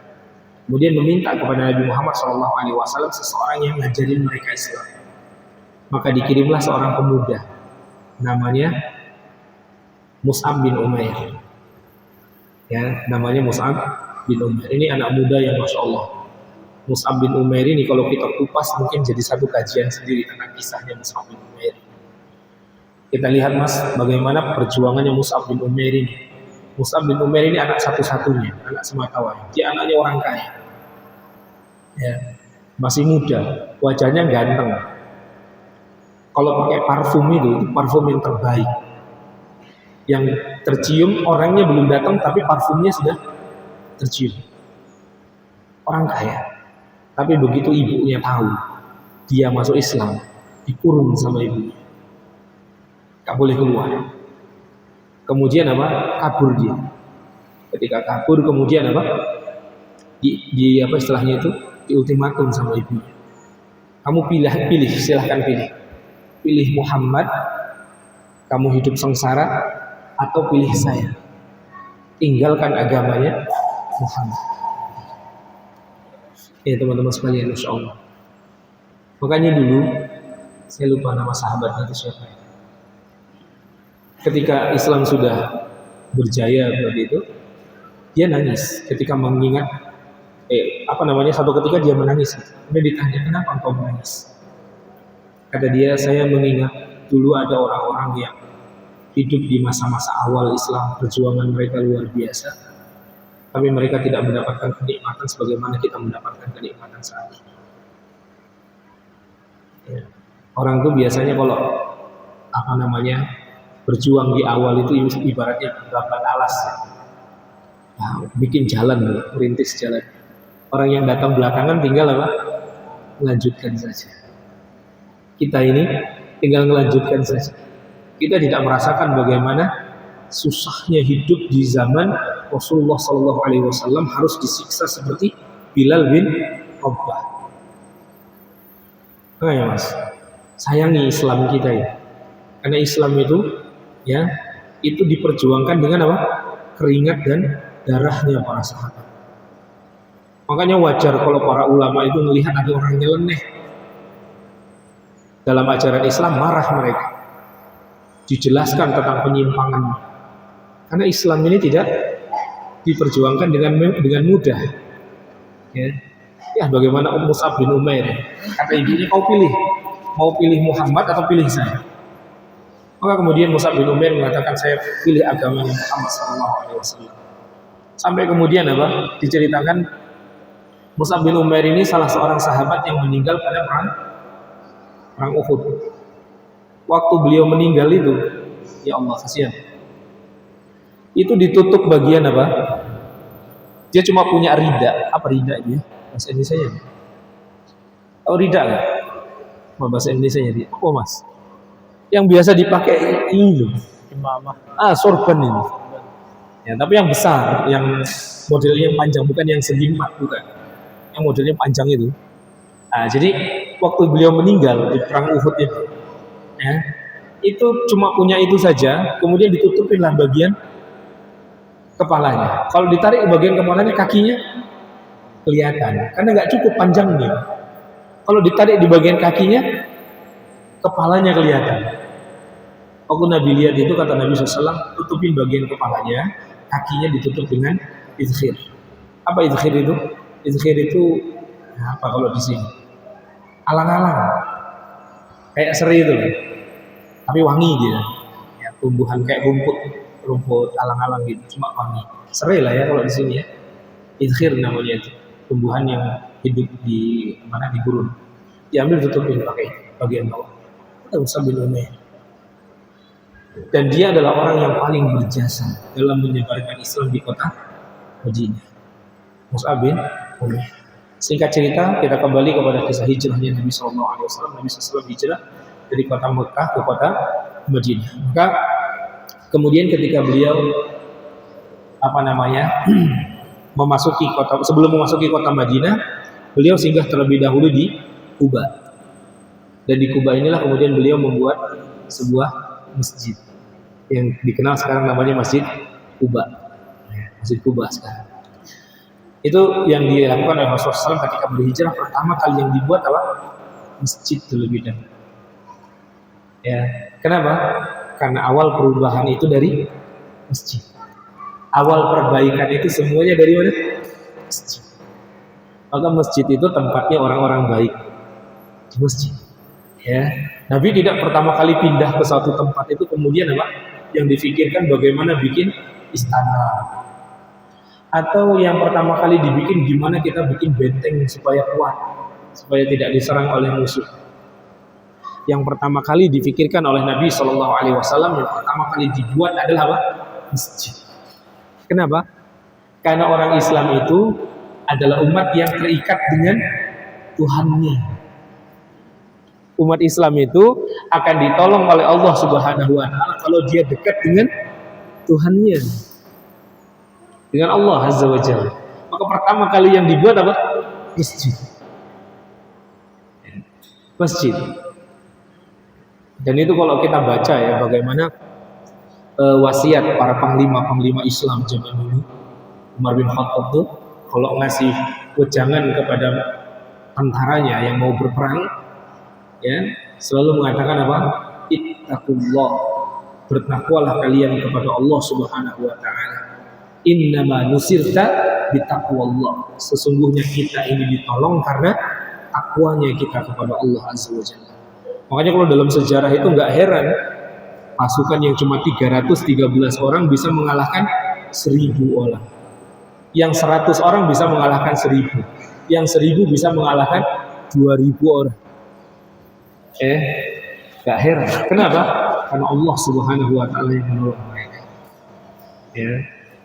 Kemudian meminta kepada Nabi Muhammad SAW seseorang yang ngajarin mereka Islam. Maka dikirimlah seorang pemuda, namanya Mus'ab bin Umair. Ya, namanya Mus'ab bin Umair. Ini anak muda yang Masya Allah. Mus'ab bin Umair ini kalau kita kupas mungkin jadi satu kajian sendiri tentang kisahnya Mus'ab bin Umair. Kita lihat Mas, bagaimana perjuangannya Mus'ab bin Umair ini. Mus'ab bin Umair ini anak satu-satunya, anak sematawayang. Dia anaknya orang kaya. Ya, masih muda, wajahnya ganteng. Kalau pakai parfum itu parfum yang terbaik. Yang tercium orangnya belum datang tapi parfumnya sudah tercium. Orang kaya. Tapi begitu ibunya tahu dia masuk Islam, dikurung sama ibunya. Gak boleh keluar. Kemudian apa? Kabur dia. Ketika kabur kemudian apa? Di apa istilahnya itu? Di ultimatum sama ibunya. Kamu pilih, silahkan pilih. Pilih Muhammad, kamu hidup sengsara, atau pilih saya. Tinggalkan agamanya Muhammad. Ya teman-teman sekalian, Insya Allah. Makanya dulu, saya lupa nama sahabatnya itu siapa. Ketika Islam sudah berjaya seperti itu, dia nangis ketika mengingat, satu ketika dia menangis. Kemudian ditanya, kenapa engkau menangis? Kata dia, saya mengingat dulu ada orang-orang yang hidup di masa-masa awal Islam, perjuangan mereka luar biasa. Tapi mereka tidak mendapatkan kenikmatan sebagaimana kita mendapatkan kenikmatan saat ini. Ya. Orang tuh biasanya kalau berjuang di awal itu ibaratnya babat alas, nah, bikin jalan, merintis jalan. Orang yang datang belakangan tinggal apa? Melanjutkan saja. Kita ini tinggal melanjutkan saja. Kita tidak merasakan bagaimana susahnya hidup di zaman Rasulullah SAW harus disiksa seperti Bilal bin Rabah. Nah ya mas, sayangi Islam kita ya. Karena Islam itu ya itu diperjuangkan dengan apa? Keringat dan darahnya para sahabat. Makanya wajar kalau para ulama itu melihat ada orang nyeleneh dalam ajaran Islam, marah mereka. Dijelaskan tentang penyimpangan. Karena Islam ini tidak diperjuangkan dengan mudah. Ya, bagaimana Mus'ab bin Umair? Kata ibunya, kau pilih, mau pilih Muhammad atau pilih saya? Maka kemudian Mus'ab bin Umair mengatakan, saya pilih agamanya Muhammad SAW. Sampai kemudian apa? Diceritakan Mus'ab bin Umair ini salah seorang sahabat yang meninggal pada perang Uhud. Waktu beliau meninggal itu, ya Allah kasihan. Itu ditutup bagian apa? Dia cuma punya rida. Apa rida dia? Bahasa Indonesia-nya. Tahu rida enggak? Bahasa Indonesia-nya dia. Apa mas? Yang biasa dipakai ini loh. Imamah. Sorban ini. Ya, tapi yang besar, yang modelnya panjang, bukan yang segi empat, bukan. Yang modelnya panjang itu. Nah, jadi waktu beliau meninggal di perang Uhud itu, ya, itu cuma punya itu saja, kemudian ditutupinlah bagian kepalanya. Kalau ditarik bagian kepalanya, kakinya kelihatan, karena nggak cukup panjangnya. Kalau ditarik di bagian kakinya, kepalanya kelihatan. Waktu Nabi lihat itu, kata Nabi SAW, tutupin bagian kepalanya, kakinya ditutup dengan izkhir. Apa izkhir itu? Izkhir itu apa kalau di sini? Alang-alang, kayak seri itu, tapi wangi dia. Ya, tumbuhan kayak rumput alang-alang gitu, cuma wangi. Seri lah ya kalau di sini ya. Izkhir namanya itu, tumbuhan yang hidup di mana, di gurun. Diambil tutupin pakai bagian bawah. Itu Mus'ab bin Umair. Dan dia adalah orang yang paling berjasa dalam menyebarkan Islam di kota Madinah. Mus'ab bin Umair. Singkat cerita, kita kembali kepada kisah hijrahnya Nabi SAW. Nabi SAW hijrah dari kota Mekah ke kota Madinah. Maka kemudian ketika beliau memasuki kota, sebelum memasuki kota Madinah, beliau singgah terlebih dahulu di Quba. Dan di Quba inilah kemudian beliau membuat sebuah masjid yang dikenal sekarang namanya Masjid Quba. Masjid Quba sekarang. Itu yang dilakukan oleh Rasulullah SAW ketika berhijrah. Pertama kali yang dibuat apa? Masjid terlebih dahulu. Ya, kenapa? Karena awal perubahan itu dari masjid. Awal perbaikan itu semuanya dari mana? Masjid. Maka masjid itu tempatnya orang-orang baik. Di masjid. Ya, Nabi tidak pertama kali pindah ke suatu tempat itu kemudian apa? Yang difikirkan bagaimana bikin istana. Atau yang pertama kali dibikin gimana kita bikin benteng supaya kuat, supaya tidak diserang oleh musuh. Yang pertama kali difikirkan oleh Nabi SAW, yang pertama kali dibuat adalah apa? Masjid. Kenapa? Karena orang Islam itu adalah umat yang terikat dengan Tuhannya. Umat Islam itu akan ditolong oleh Allah Subhanahu wa Ta'ala kalau dia dekat dengan Tuhannya, dengan Allah Azza wa Jalla. Maka pertama kali yang dibuat apa? Masjid. Masjid. Dan itu kalau kita baca ya bagaimana wasiat para panglima Islam zaman dulu, Umar bin Khattab tuh kalau ngasih wejangan kepada tentaranya yang mau berperang, ya selalu mengatakan apa? Ittaqullah, bertakwalah kalian kepada Allah Subhanahu wa Ta'ala. Innama nusirta bitaqwallah, sesungguhnya kita ini ditolong karena takwanya kita kepada Allah Azza wa Jalla. Makanya kalau dalam sejarah itu nggak heran pasukan yang cuma 313 orang bisa mengalahkan 1000 orang, yang 100 orang bisa mengalahkan 1000, yang 1000 bisa mengalahkan 2000 orang. Gak heran. Kenapa? Karena Allah Subhanahu wa taala yang menolong mereka. Ya.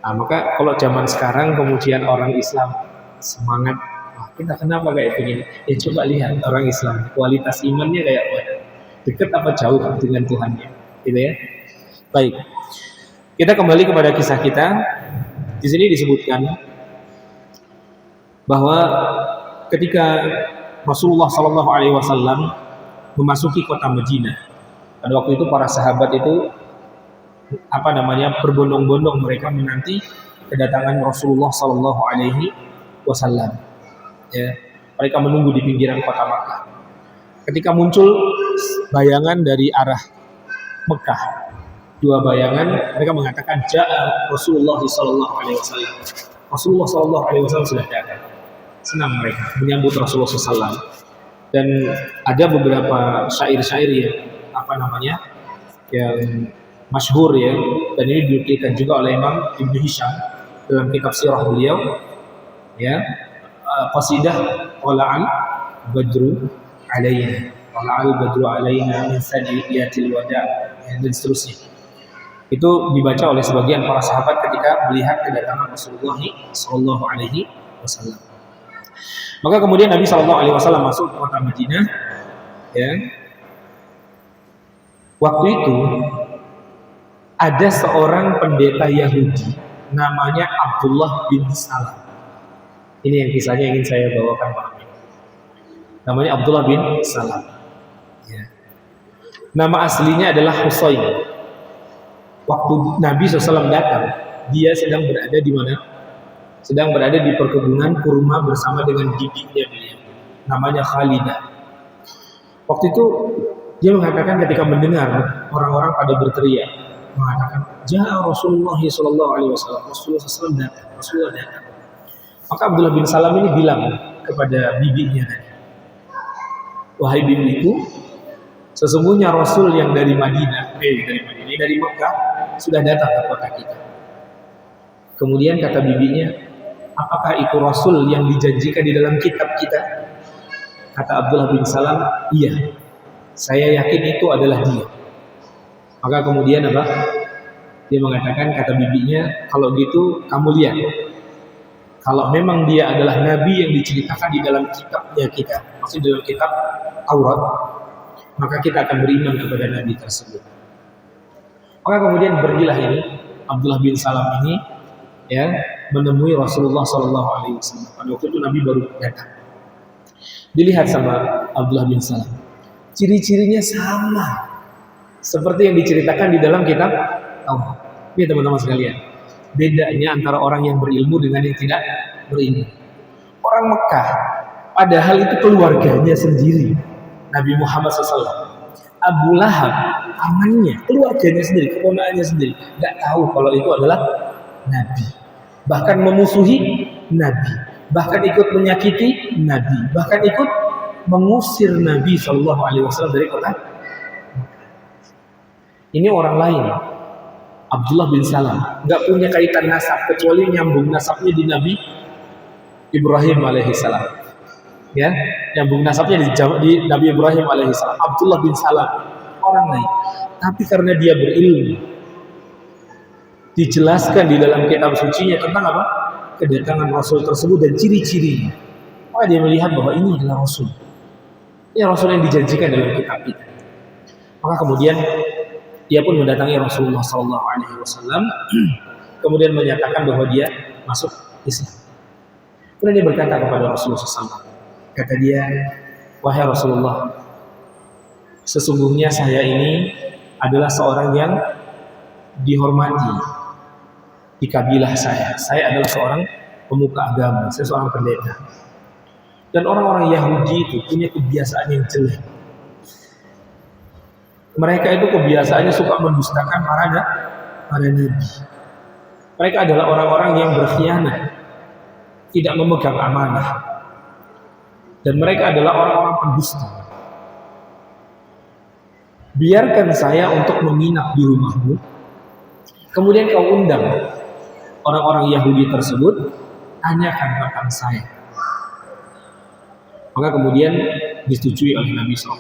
Nah, maka kalau zaman sekarang kemudian orang Islam semangat, wah, kita kenapa kayak begini? Ya coba lihat orang Islam, kualitas imannya kayak apa? Dekat apa jauh dengan Tuhannya, gitu ya. Baik. Kita kembali kepada kisah kita. Di sini disebutkan bahwa ketika Rasulullah Shallallahu Alaihi Wasallam memasuki kota Madinah, pada waktu itu para sahabat itu berbondong-bondong mereka menanti kedatangan Rasulullah Shallallahu Alaihi Wasallam. Ya, mereka menunggu di pinggiran kota Makkah. Ketika muncul bayangan dari arah Mekah, dua bayangan, mereka mengatakan ja'a Rasulullah Shallallahu Alaihi Wasallam. Rasulullah Shallallahu Alaihi Wasallam sudah datang. Senang mereka menyambut Rasulullah SAW. Dan ada beberapa syair-syair yang masyhur ya, dan ini dinukilkan juga oleh Imam Ibnu Hisham dalam kitab sirah beliau, ya, qasidah wala'al badru alaina min sadiyatil wada' dan seterusnya. Itu dibaca oleh sebagian para sahabat ketika melihat kedatangan Rasulullah Shallallahu Alaihi Wasallam. Maka kemudian Nabi Shallallahu Alaihi Wasallam masuk ke kota Madinah. Ya. Waktu itu ada seorang pendeta Yahudi namanya Abdullah bin Salam. Ini yang kisahnya ingin saya bawakan malam ini. Namanya Abdullah bin Salam. Ya. Nama aslinya adalah Husain. Waktu Nabi SAW datang, dia sedang berada di mana? Sedang berada di perkebunan kurma bersama dengan bibinya beliau, namanya Khalidah. Waktu itu dia mengatakan ketika mendengar orang-orang pada berteriak, mengatakan, "Ja'a Rasulullah sallallahu alaihi wasallam." Rasulullah SAW datang, Rasulullah datang. Maka Abdullah bin Salam ini bilang kepada bibinya tadi, "Wahai bibiku, sesungguhnya Rasul yang dari Mekah sudah datang ke kota kita." Kemudian kata bibinya, "Apakah itu Rasul yang dijanjikan di dalam kitab kita?" Kata Abdullah bin Salam, "Iya, saya yakin itu adalah dia." Maka kemudian dia mengatakan, kata bibinya, "Kalau gitu kamu lihat, kalau memang dia adalah Nabi yang diceritakan di dalam kitabnya kita, maksudnya dalam kitab Taurat, maka kita akan beriman kepada Nabi tersebut." Maka kemudian pergilah ini Abdullah bin Salam ini, ya, menemui Rasulullah Shallallahu Alaihi Wasallam. Pada waktu itu Nabi baru datang. Dilihat sama Abdullah bin Salam, ciri-cirinya sama seperti yang diceritakan di dalam kitab Taurat. Ini teman-teman sekalian, bedanya antara orang yang berilmu dengan yang tidak berilmu. Orang Mekah, padahal itu keluarganya sendiri, Nabi Muhammad SAW, Abu Lahab, pamannya, keluarganya sendiri, keponakannya sendiri, nggak tahu kalau itu adalah Nabi. Bahkan memusuhi Nabi, bahkan ikut menyakiti Nabi, bahkan ikut mengusir Nabi Shallallahu Alaihi Wasallam dari kota. Ini orang lain, Abdullah bin Salam, nggak punya kaitan nasab kecuali nyambung nasabnya di Nabi Ibrahim alaihissalam. Ya, nyambung nasabnya di Nabi Ibrahim alaihissalam. Abdullah bin Salam, orang lain. Tapi karena dia berilmu, dijelaskan di dalam kitab sucinya tentang apa? Kedatangan Rasul tersebut dan ciri-cirinya. Maka dia melihat bahwa ini adalah Rasul. Ini Rasul yang dijanjikan dalam kitab itu. Maka kemudian dia pun mendatangi Rasulullah SAW, kemudian menyatakan bahwa dia masuk Islam. Kemudian dia berkata kepada Rasulullah SAW, kata dia, "Wahai Rasulullah, sesungguhnya saya ini adalah seorang yang dihormati di kabilah saya. Saya adalah seorang pemuka agama, saya seorang pendeta. Dan orang-orang Yahudi itu punya kebiasaan yang jelek. Mereka itu kebiasaannya suka mendustakan para nabi. Mereka adalah orang-orang yang berkhianat, tidak memegang amanah. Dan mereka adalah orang-orang pendusta. Biarkan saya untuk menginap di rumahmu. Kemudian kau undang orang-orang Yahudi tersebut, tanyakan tentang saya." Maka kemudian disetujui oleh Nabi SAW.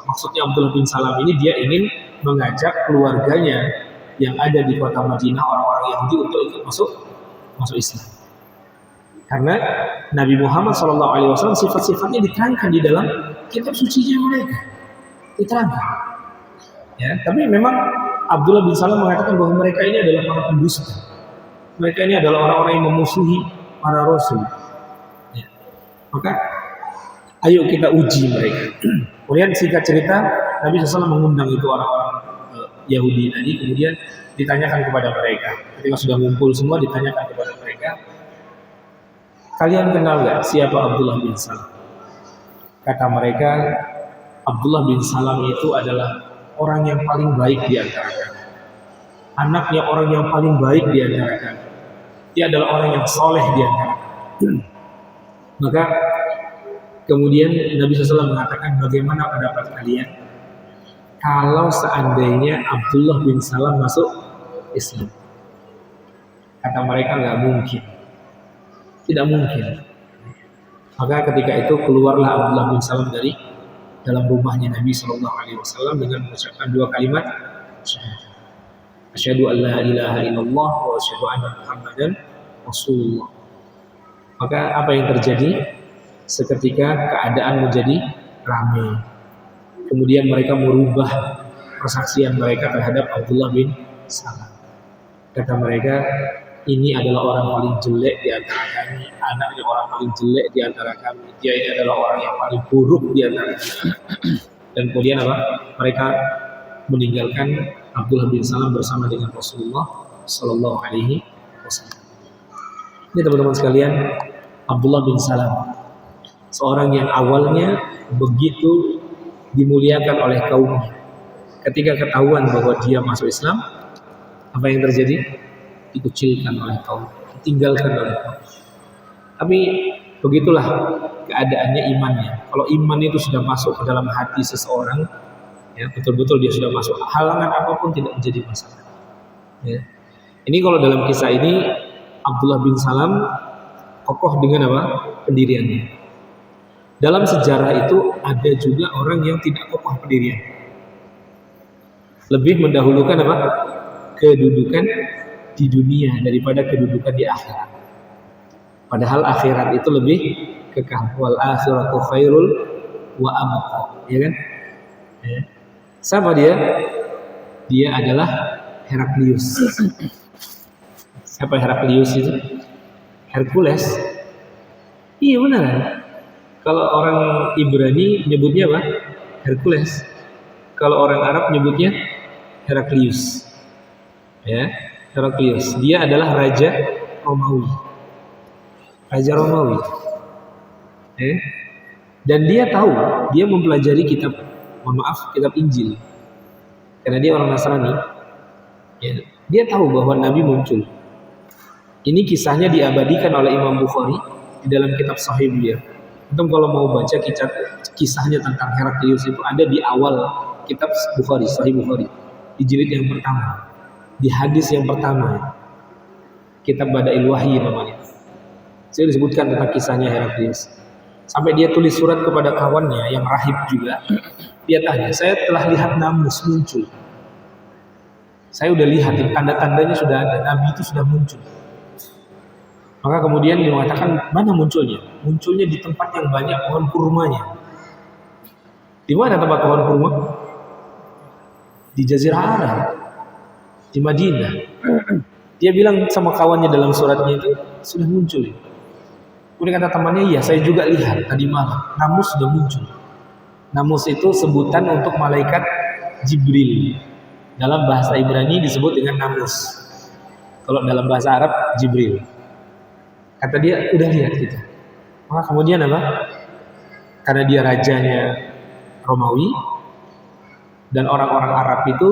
Maksudnya Abdullah bin Salam ini dia ingin mengajak keluarganya yang ada di kota Madinah, orang-orang Yahudi, untuk ikut masuk Islam. Karena Nabi Muhammad SAW sifat-sifatnya diterangkan di dalam kitab sucinya mereka, diterangkan. Ya, tapi memang Abdullah bin Salam mengatakan bahwa mereka ini adalah para pendusta. Mereka ini adalah orang-orang yang memusuhi para rasul. Ya. Maka ayo kita uji mereka. Kemudian singkat cerita, Nabi SAW mengundang itu orang-orang Yahudi tadi, kemudian ditanyakan kepada mereka. Ketika sudah ngumpul semua, ditanyakan kepada mereka, kalian kenal gak siapa Abdullah bin Salam? Kata mereka, Abdullah bin Salam itu adalah orang yang paling baik di antara kami. Anaknya orang yang paling baik di antara kami. Dia adalah orang yang soleh di antara kami. Maka kemudian Nabi SAW mengatakan, bagaimana pendapat kalian kalau seandainya Abdullah bin Salam masuk Islam? Kata mereka, nggak mungkin, tidak mungkin. Maka ketika itu keluarlah Abdullah bin Salam dari dalam rumahnya Nabi SAW dengan mengucapkan dua kalimat syahadat. Asyhadu an la ilaha illallah wa asyhadu anna Muhammadan Rasulullah. Maka apa yang terjadi? Seketika keadaan menjadi ramai. Kemudian mereka merubah persaksian mereka terhadap Abdullah bin Salam. Kata mereka, ini adalah orang paling jelek di antara kami, anaknya orang paling jelek di antara kami, dia ini adalah orang yang paling buruk di antara kami. Dan kemudian apa? Mereka meninggalkan Abdullah bin Salam bersama dengan Rasulullah Sallallahu Alaihi Wasallam. Ini teman-teman sekalian, Abdullah bin Salam, seorang yang awalnya begitu dimuliakan oleh kaumnya. Ketika ketahuan bahwa dia masuk Islam, apa yang terjadi? Dikucilkan oleh kaum, ditinggalkan oleh kaum. Tapi begitulah keadaannya imannya. Kalau iman itu sudah masuk ke dalam hati seseorang, ya, betul-betul dia sudah masuk, halangan apapun tidak menjadi masalah. Ya. Ini kalau dalam kisah ini Abdullah bin Salam kokoh dengan apa? Pendiriannya. Dalam sejarah itu ada juga orang yang tidak kokoh pendirian, lebih mendahulukan apa? Kedudukan di dunia daripada kedudukan di akhirat. Padahal akhirat itu lebih kekal. Wal akhiratu khairul wa abqa, ya kan? Ya. Siapa dia? Dia adalah Heraklius. Siapa Heraklius itu? Hercules. Iya benar. Kalau orang Ibrani nyebutnya apa? Hercules. Kalau orang Arab nyebutnya Heraklius. Ya, Heraklius. Dia adalah raja Romawi. Raja Romawi. Dan dia tahu, dia mempelajari kitab Injil. Karena dia orang Nasrani. Ya, dia tahu bahwa Nabi muncul. Ini kisahnya diabadikan oleh Imam Bukhari di dalam kitab Sahih beliau. Antum kalau mau baca kisahnya tentang Heraklius itu ada di awal kitab Bukhari, Sahih Bukhari, di jilid yang pertama, di hadis yang pertama, kitab Badail Wahyi namanya. Saya disebutkan tentang kisahnya Heraklius. Sampai dia tulis surat kepada kawannya yang rahib juga. Dia tanya, saya telah lihat Namus muncul. Saya udah lihat, tanda-tandanya sudah ada, Nabi itu sudah muncul. Maka kemudian dia mengatakan, mana munculnya? Munculnya di tempat yang banyak pohon kurmanya. Di mana tempat pohon kurma? Di Jazirah Arab, di Madinah. Dia bilang sama kawannya dalam suratnya itu, sudah muncul. Kemudian kata temannya, iya saya juga lihat tadi malam, Namus sudah muncul. Namus itu sebutan untuk malaikat Jibril. Dalam bahasa Ibrani disebut dengan Namus. Kalau dalam bahasa Arab, Jibril. Kata dia, udah lihat kita. Maka kemudian apa? Karena dia rajanya Romawi, dan orang-orang Arab itu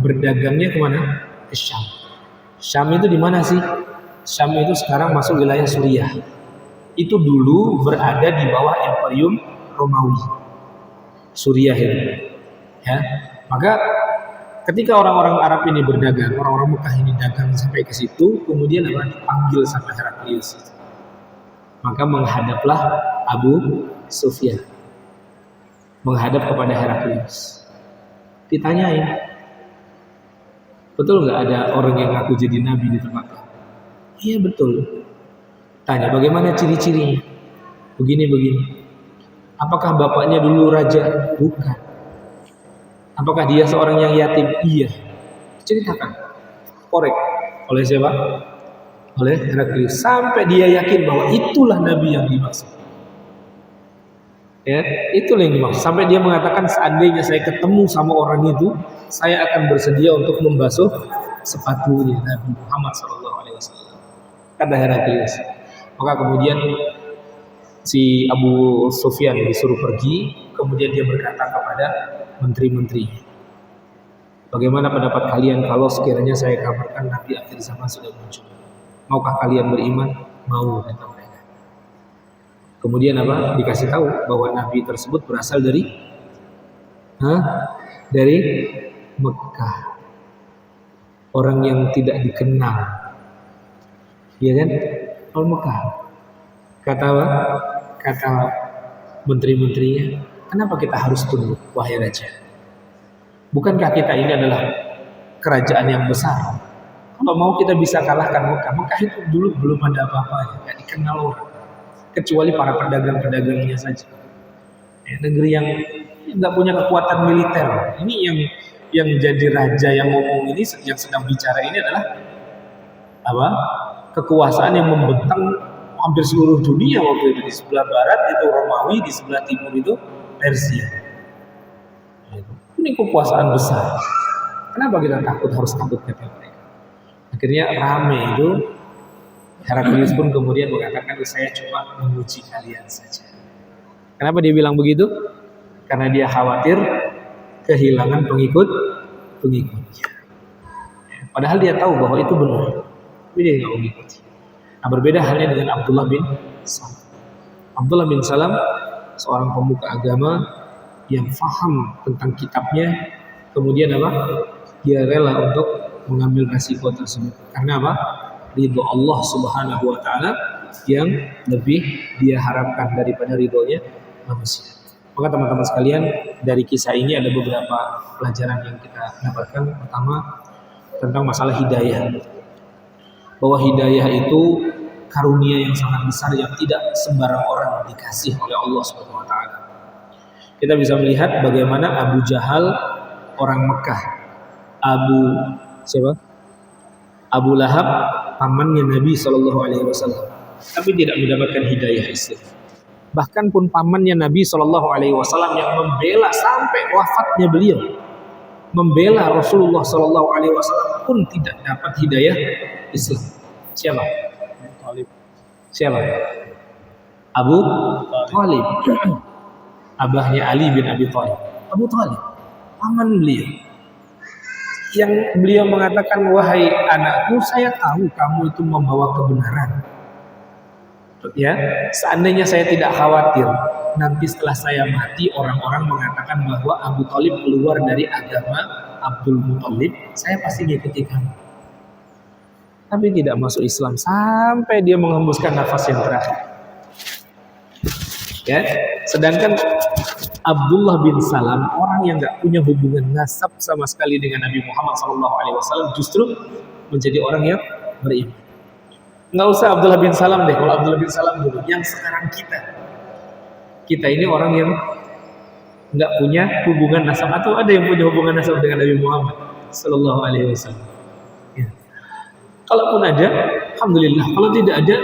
berdagangnya kemana? Ke Syam. Syam itu di mana sih? Syam itu sekarang masuk wilayah Suriah. Itu dulu berada di bawah Imperium Romawi. Suriah itu. Ya. Maka ketika orang-orang Arab ini berdagang, orang-orang Mekah ini dagang sampai ke situ, kemudian apa? Dipanggil sama Heraklius. Maka menghadaplah Abu Sufyan. menghadap kepada Heraklius. Ditanyain, betul nggak ada orang yang ngaku jadi nabi di tempat kamu? Iya betul. Tanya bagaimana ciri-cirinya? Begini. Apakah bapaknya dulu raja? Bukan. Apakah dia seorang yang yatim? Iya. Ceritakan. Korek. Oleh siapa? Oleh Heraklius. Sampai dia yakin bahwa itulah nabi yang dimaksud. Ya, itulah yang dimaksud. Sampai dia mengatakan seandainya saya ketemu sama orang itu, saya akan bersedia untuk membasuh sepatunya Nabi Muhammad SAW. Kata Heraklius. Maka kemudian si Abu Sufyan disuruh pergi, kemudian dia berkata kepada menteri-menteri, bagaimana pendapat kalian kalau sekiranya saya kabarkan Nabi akhir zaman sudah muncul? Maukah kalian beriman? Mau, kata mereka. Kemudian apa? Dikasih tahu bahwa Nabi tersebut berasal dari Mekah. Orang yang tidak dikenal. Iya kan? Orang Mekah. Kata menteri-menterinya, kenapa kita harus tunduk, wahai raja? Bukankah kita ini adalah kerajaan yang besar? Kalau mau kita bisa kalahkan Mekah. Mekah itu dulu belum ada apa-apa, nggak dikenal orang, kecuali para pedagang-pedagangnya saja. Negeri yang nggak punya kekuatan militer. Ini yang jadi raja yang ngomong ini, yang sedang bicara ini adalah apa? Kekuasaan yang membentang hampir seluruh dunia waktu itu. Di sebelah barat itu Romawi, di sebelah timur itu Persia. Ini kekuasaan besar. Kenapa kita harus takut kata mereka? Akhirnya rame itu. Heraklius pun kemudian mengatakan, saya cuma menguji kalian saja. Kenapa dia bilang begitu? Karena dia khawatir kehilangan pengikutnya. Padahal dia tahu bahwa itu benar, tapi dia nggak mengikuti. Nah, berbeda halnya dengan Abdullah bin Salam. Abdullah bin Salam seorang pemuka agama yang faham tentang kitabnya, kemudian apa? Dia rela untuk mengambil resiko tersebut. Karena apa? Ridho Allah Subhanahu wa taala yang lebih dia harapkan daripada ridhonya manusia. Maka teman-teman sekalian, dari kisah ini ada beberapa pelajaran yang kita dapatkan. Pertama, tentang masalah hidayah. Bahwa hidayah itu karunia yang sangat besar yang tidak sembarang orang dikasih oleh Allah Subhanahu wa taala. Kita bisa melihat bagaimana Abu Jahal, orang Mekah, Abu Lahab, pamannya Nabi SAW, tapi tidak mendapatkan hidayah Islam. Bahkan pun pamannya Nabi SAW yang membela sampai wafatnya beliau, membela Rasulullah SAW pun tidak dapat hidayah Islam. Siapa? Abu Talib. Abahnya Ali bin Abi Thalib. Abu Talib, paman beliau. Yang beliau mengatakan, wahai anakku, saya tahu kamu itu membawa kebenaran. Ya, seandainya saya tidak khawatir nanti setelah saya mati orang-orang mengatakan bahwa Abu Talib keluar dari agama Abdul Muthalib, saya pasti ngikuti kamu. Tapi tidak masuk Islam sampai dia menghembuskan nafas yang terakhir. Ya, sedangkan Abdullah bin Salam, orang yang nggak punya hubungan nasab sama sekali dengan Nabi Muhammad SAW, justru menjadi orang yang beriman. Nggak usah Abdullah bin Salam deh, kalau Abdullah bin Salam dulu, yang sekarang kita ini orang yang nggak punya hubungan nasab, atau ada yang punya hubungan nasab dengan Nabi Muhammad SAW. Ya. Kalaupun ada, alhamdulillah. Kalau tidak ada,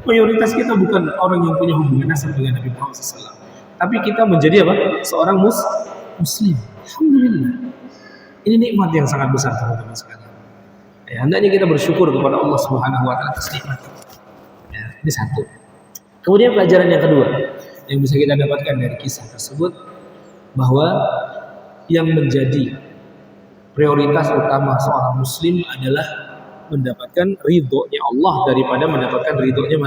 mayoritas kita bukan orang yang punya hubungan nasab dengan Nabi Muhammad SAW. Tapi kita menjadi apa? Seorang muslim. Alhamdulillah. Ini nikmat yang sangat besar teman-teman sekalian. Ya, hendaknya kita bersyukur kepada Allah Subhanahu wa taala atas nikmat. Ya, ini satu. Kemudian pelajaran yang kedua yang bisa kita dapatkan dari kisah tersebut, bahwa yang menjadi prioritas utama seorang muslim adalah mendapatkan ridhonya Allah daripada mendapatkan ridhonya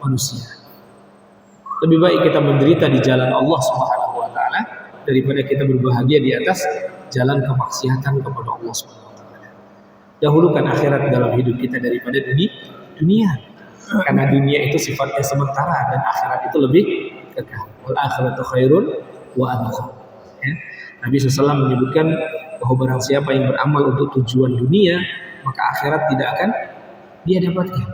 manusia. Lebih baik kita menderita di jalan Allah Subhanahu wa taala daripada kita berbahagia di atas jalan kemaksiatan kepada Allah Subhanahu wa taala. Dahulukan akhirat dalam hidup kita daripada dunia. Karena dunia itu sifatnya sementara dan akhirat itu lebih kekal. Wal akhiratu khairun wa adqa. Ya. Nabi SAW menyebutkan bahwa barang siapa yang beramal untuk tujuan dunia, maka akhirat tidak akan dia dapatkan.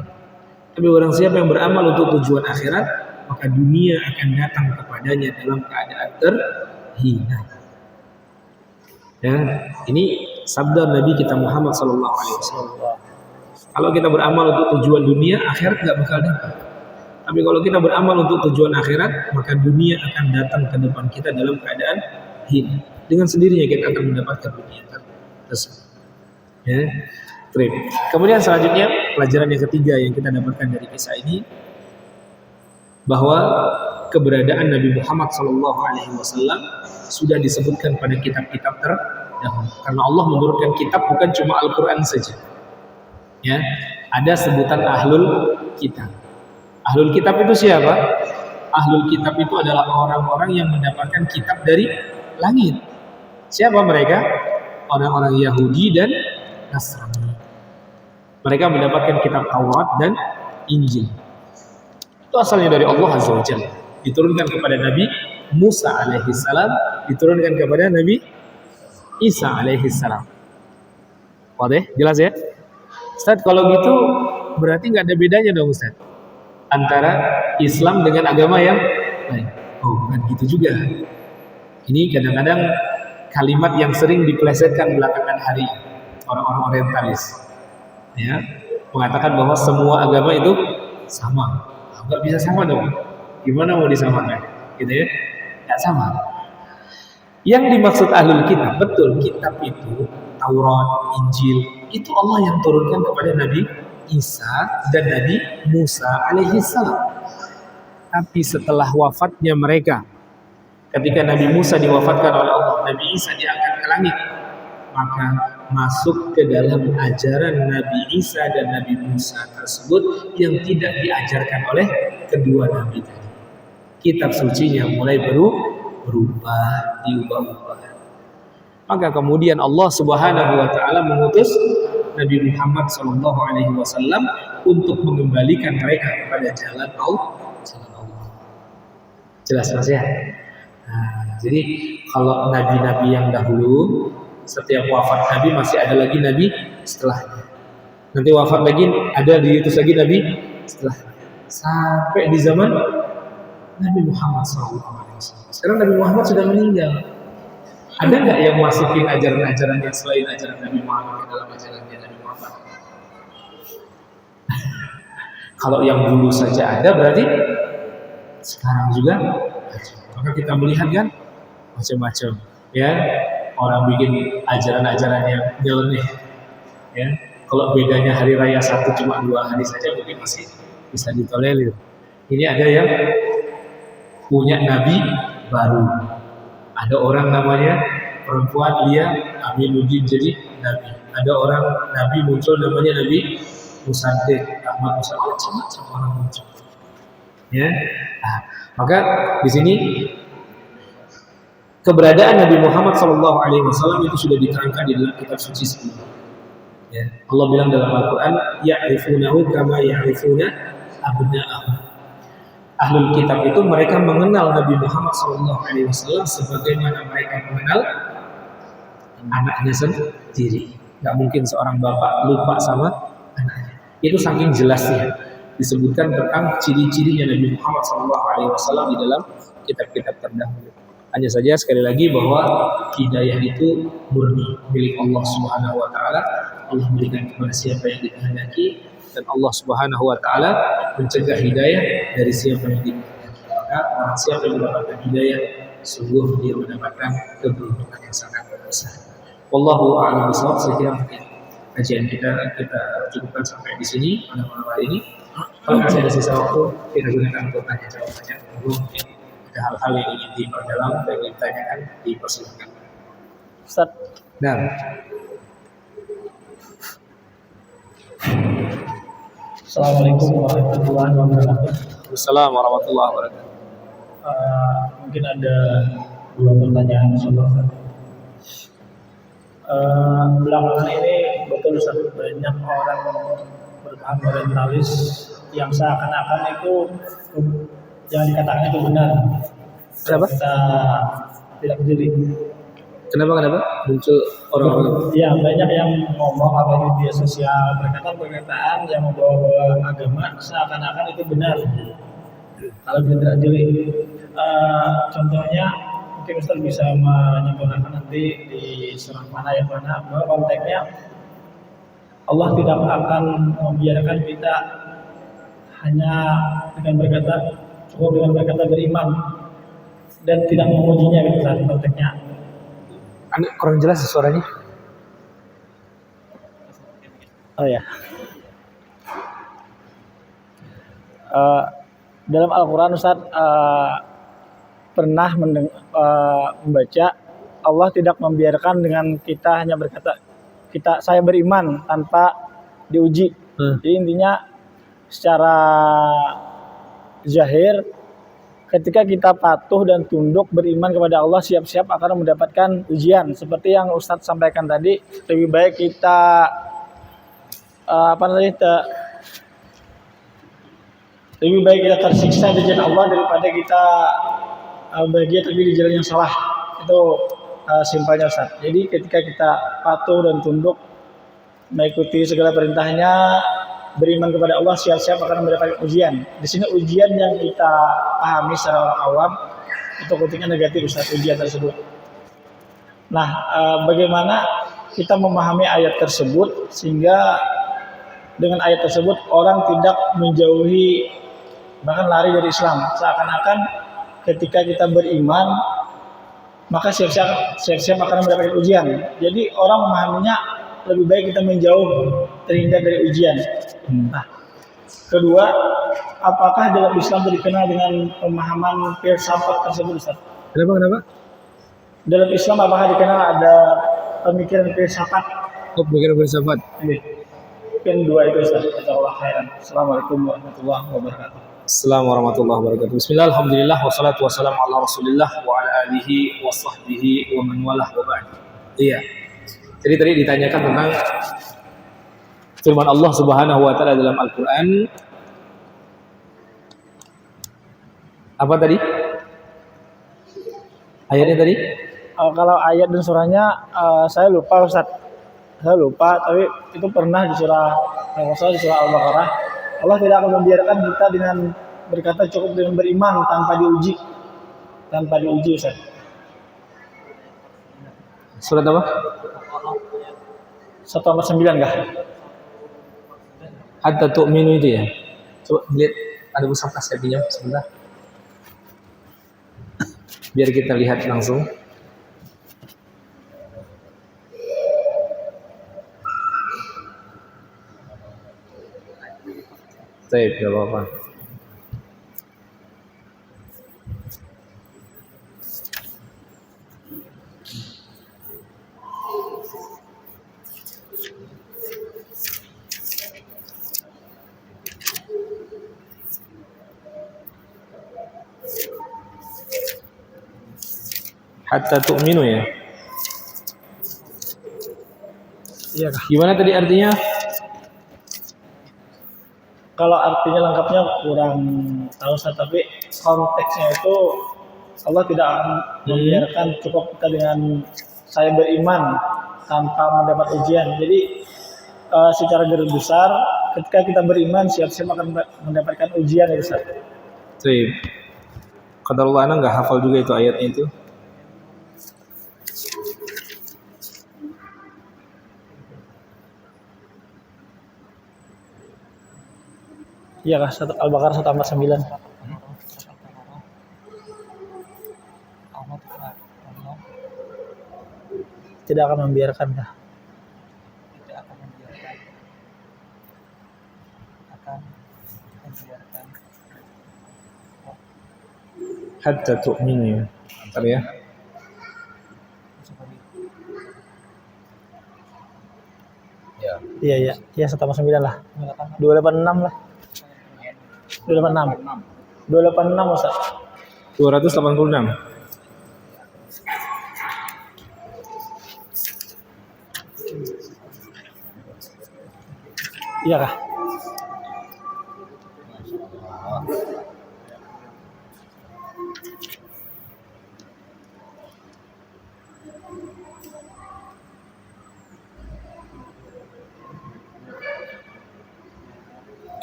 Tapi barang siapa yang beramal untuk tujuan akhirat, maka dunia akan datang kepadanya dalam keadaan terhina. Ya, ini sabda Nabi kita Muhammad SAW. Kalau kita beramal untuk tujuan dunia, akhirat nggak bakal dapat. Tapi kalau kita beramal untuk tujuan akhirat, maka dunia akan datang ke depan kita dalam keadaan hina. Dengan sendirinya kita akan mendapatkan dunia tersebut. Ya. Kemudian selanjutnya pelajaran yang ketiga yang kita dapatkan dari kisah ini, bahwa keberadaan Nabi Muhammad SAW sudah disebutkan pada kitab-kitab terdahulu. Karena Allah menurunkan kitab bukan cuma Al-Quran saja. Ya, ada sebutan ahlul kitab. Ahlul kitab itu siapa? Ahlul kitab itu adalah orang-orang yang mendapatkan kitab dari langit. Siapa mereka? Orang-orang Yahudi dan Nasrani. Mereka mendapatkan kitab Taurat dan Injil. Itu asalnya dari Allah Azza wa Jalla. Diturunkan kepada Nabi Musa alaihissalam, diturunkan kepada Nabi Isa alaihissalam. Wadah? Jelas ya? Ustaz, kalau gitu berarti nggak ada bedanya dong Ustaz antara Islam dengan agama yang lain. Oh, bukan gitu juga. Ini kadang-kadang kalimat yang sering dipelesetkan belakangan hari orang-orang orientalis, ya, mengatakan bahwa semua agama itu sama. Nggak bisa sama dong. Gimana mau disamakan? Gitu ya? Nggak sama. Yang dimaksud ahlul kitab, betul, kitab itu Taurat, Injil, itu Allah yang turunkan kepada Nabi Isa dan Nabi Musa alaihissalam. Tapi setelah wafatnya mereka, ketika Nabi Musa diwafatkan oleh Allah, Nabi Isa diangkat ke langit, maka masuk ke dalam ajaran Nabi Isa dan Nabi Musa tersebut yang tidak diajarkan oleh kedua Nabi tadi. Kitab sucinya mulai berubah, diubah-ubah. Maka kemudian Allah Subhanahu wa taala mengutus Nabi Muhammad SAW untuk mengembalikan mereka kepada jalan Allah. Jelas Mas ya? Nah, jadi kalau nabi-nabi yang dahulu, setiap wafat nabi masih ada lagi nabi setelahnya. Nanti wafat lagi ada diutus lagi nabi setelahnya. Sampai di zaman Nabi Muhammad SAW. Sekarang Nabi Muhammad sudah meninggal. Ada nggak yang masukin ajaran-ajaran yang selain ajaran Nabi Muhammad ke dalam ajarannya Nabi Muhammad? Kalau yang dulu saja ada, berarti sekarang juga ada. Maka kita melihat kan macam-macam, ya, orang bikin ajaran-ajaran yang nyeleneh, ya. Kalau bedanya hari raya satu cuma 2 hari saja mungkin masih bisa ditolerir. Ini ada yang punya nabi baru. Ada orang namanya perempuan Lia Aminuddin jadi nabi. Ada orang nabi muncul namanya Nabi Musaddiq, Ahmad Musa, macam-macam orang muncul. Ya. Nah, maka di sini keberadaan Nabi Muhammad SAW itu sudah diterangkan di dalam kitab suci sebelumnya. Ya. Allah bilang dalam Al-Quran, ya'rifunahu kama ya'rifuna abna'ahum. Ahlul kitab itu mereka mengenal Nabi Muhammad SAW sebagaimana mereka mengenal anaknya sendiri. Gak mungkin seorang bapak lupa sama anaknya. Itu saking jelasnya disebutkan tentang ciri-cirinya Nabi Muhammad SAW di dalam kitab-kitab terdahulu. Hanya saja sekali lagi bahwa hidayah itu murni milik Allah Subhanahu Wa Taala. Allah berikan kepada siapa yang dikehendaki, dan Allah Subhanahu Wa Taala mencegah hidayah dari siapa yang dikehendaki. Maka orang siapa yang mendapatkan hidayah, sungguh dia mendapatkan keberuntungan yang sangat besar. Wallahu a'lam bishawab. Saya kira mungkin kajian kita cukupkan sampai di sini pada malam hari ini. Kalau masih ada sisa waktu, kita gunakan untuk tanya jawab saja. Mungkin ada hal-hal yang ingin diperdalam dan ingin ditanyakan, dipersilakan. Ustaz. Nah. Assalamualaikum warahmatullahi wabarakatuh. Assalamualaikum warahmatullahi wabarakatuh. Mungkin ada 2 pertanyaan Ustaz. Belakangan ini betul Ustaz, banyak orang berpaham orientalis yang seakan-akan itu jangan dikatakan itu benar. Siapa? Kita tidak jeli. Kenapa muncul orang-orang? Ya, banyak yang ngomong apa di media sosial, perkataan yang membawa-bawa agama seakan-akan itu benar. Kalau kita tidak jeli, contohnya mungkin Ustaz bisa menyimpulkan nanti di surah mana yang mana bahwa konteksnya Allah tidak akan membiarkan kita hanya cukup dengan berkata beriman dan tidak memujinya gitu kan konteksnya. Kurang jelas suaranya. Oh ya. Dalam Al-Quran Ustaz pernah membaca Allah tidak membiarkan dengan kita hanya berkata saya beriman tanpa diuji. Jadi intinya secara zahir ketika kita patuh dan tunduk beriman kepada Allah siap-siap akan mendapatkan ujian seperti yang Ustadz sampaikan tadi. Lebih baik kita lebih baik kita tersiksa di jalan Allah daripada kita bahagia tapi di jalan yang salah. Itu simpelnya Ustaz. Jadi ketika kita patuh dan tunduk mengikuti segala perintahnya, beriman kepada Allah, siap-siap akan mendapatkan ujian. Di sini ujian yang kita pahami secara orang awam itu ketika negatif Ustaz, ujian tersebut. Nah, bagaimana kita memahami ayat tersebut sehingga dengan ayat tersebut orang tidak menjauhi bahkan lari dari Islam. Seakan-akan ketika kita beriman maka siap-siap akan mendapatkan ujian. Jadi orang memahaminya lebih baik kita menjauh terhindar dari ujian. Nah, kedua, apakah dalam Islam dikenal dengan pemahaman filsafat tersebut Ustaz? Kenapa? Dalam Islam apakah dikenal ada pemikiran filsafat? Pemikiran filsafat. Mungkin dua itu Ustaz. Jazakallahu khairan. Assalamualaikum warahmatullahi wabarakatuh. Assalamualaikum warahmatullahi wabarakatuh. Bismillah, alhamdulillah, wassalatu wassalamu ala rasulillah wa ala alihi wa sahbihi wa man walah wa ba'd. Iya. Jadi tadi ditanyakan tentang firman Allah Subhanahu wa taala dalam Al-Qur'an. Apa tadi? Ayatnya tadi? Kalau ayat dan surahnya saya lupa Ustaz. Saya lupa, tapi itu pernah di surah Al-Baqarah. Allah tidak akan membiarkan kita dengan berkata cukup dengan beriman tanpa diuji. Tanpa diuji Ustaz. Surat apa? 1/9 kah? Hatta tu'minu itu ya. Coba lihat ada mushaf saya pinjam sebentar. Biar kita lihat langsung. Baik, enggak apa-apa. Hatta tu'minu ya. Iya kah? Gimana tadi artinya? Kalau artinya lengkapnya kurang tahu Ustaz, tapi konteksnya itu Allah tidak akan membiarkan cukup kita dengan saya beriman tanpa mendapat ujian. Jadi secara garis besar ketika kita beriman siap-siap akan mendapatkan ujian ya Ustaz. Baik. Qadarullah ana enggak hafal juga itu ayatnya itu. Iya kah? Al-Baqarah 1/9. Tidak akan membiarkan kah? Tidak akan membiarkan. Akan membiarkan. Hatta tu'minu ya. Antar ya. Iya. Iya 1/9 lah. 286 lah. 286 Ustaz. 286. Iya kah?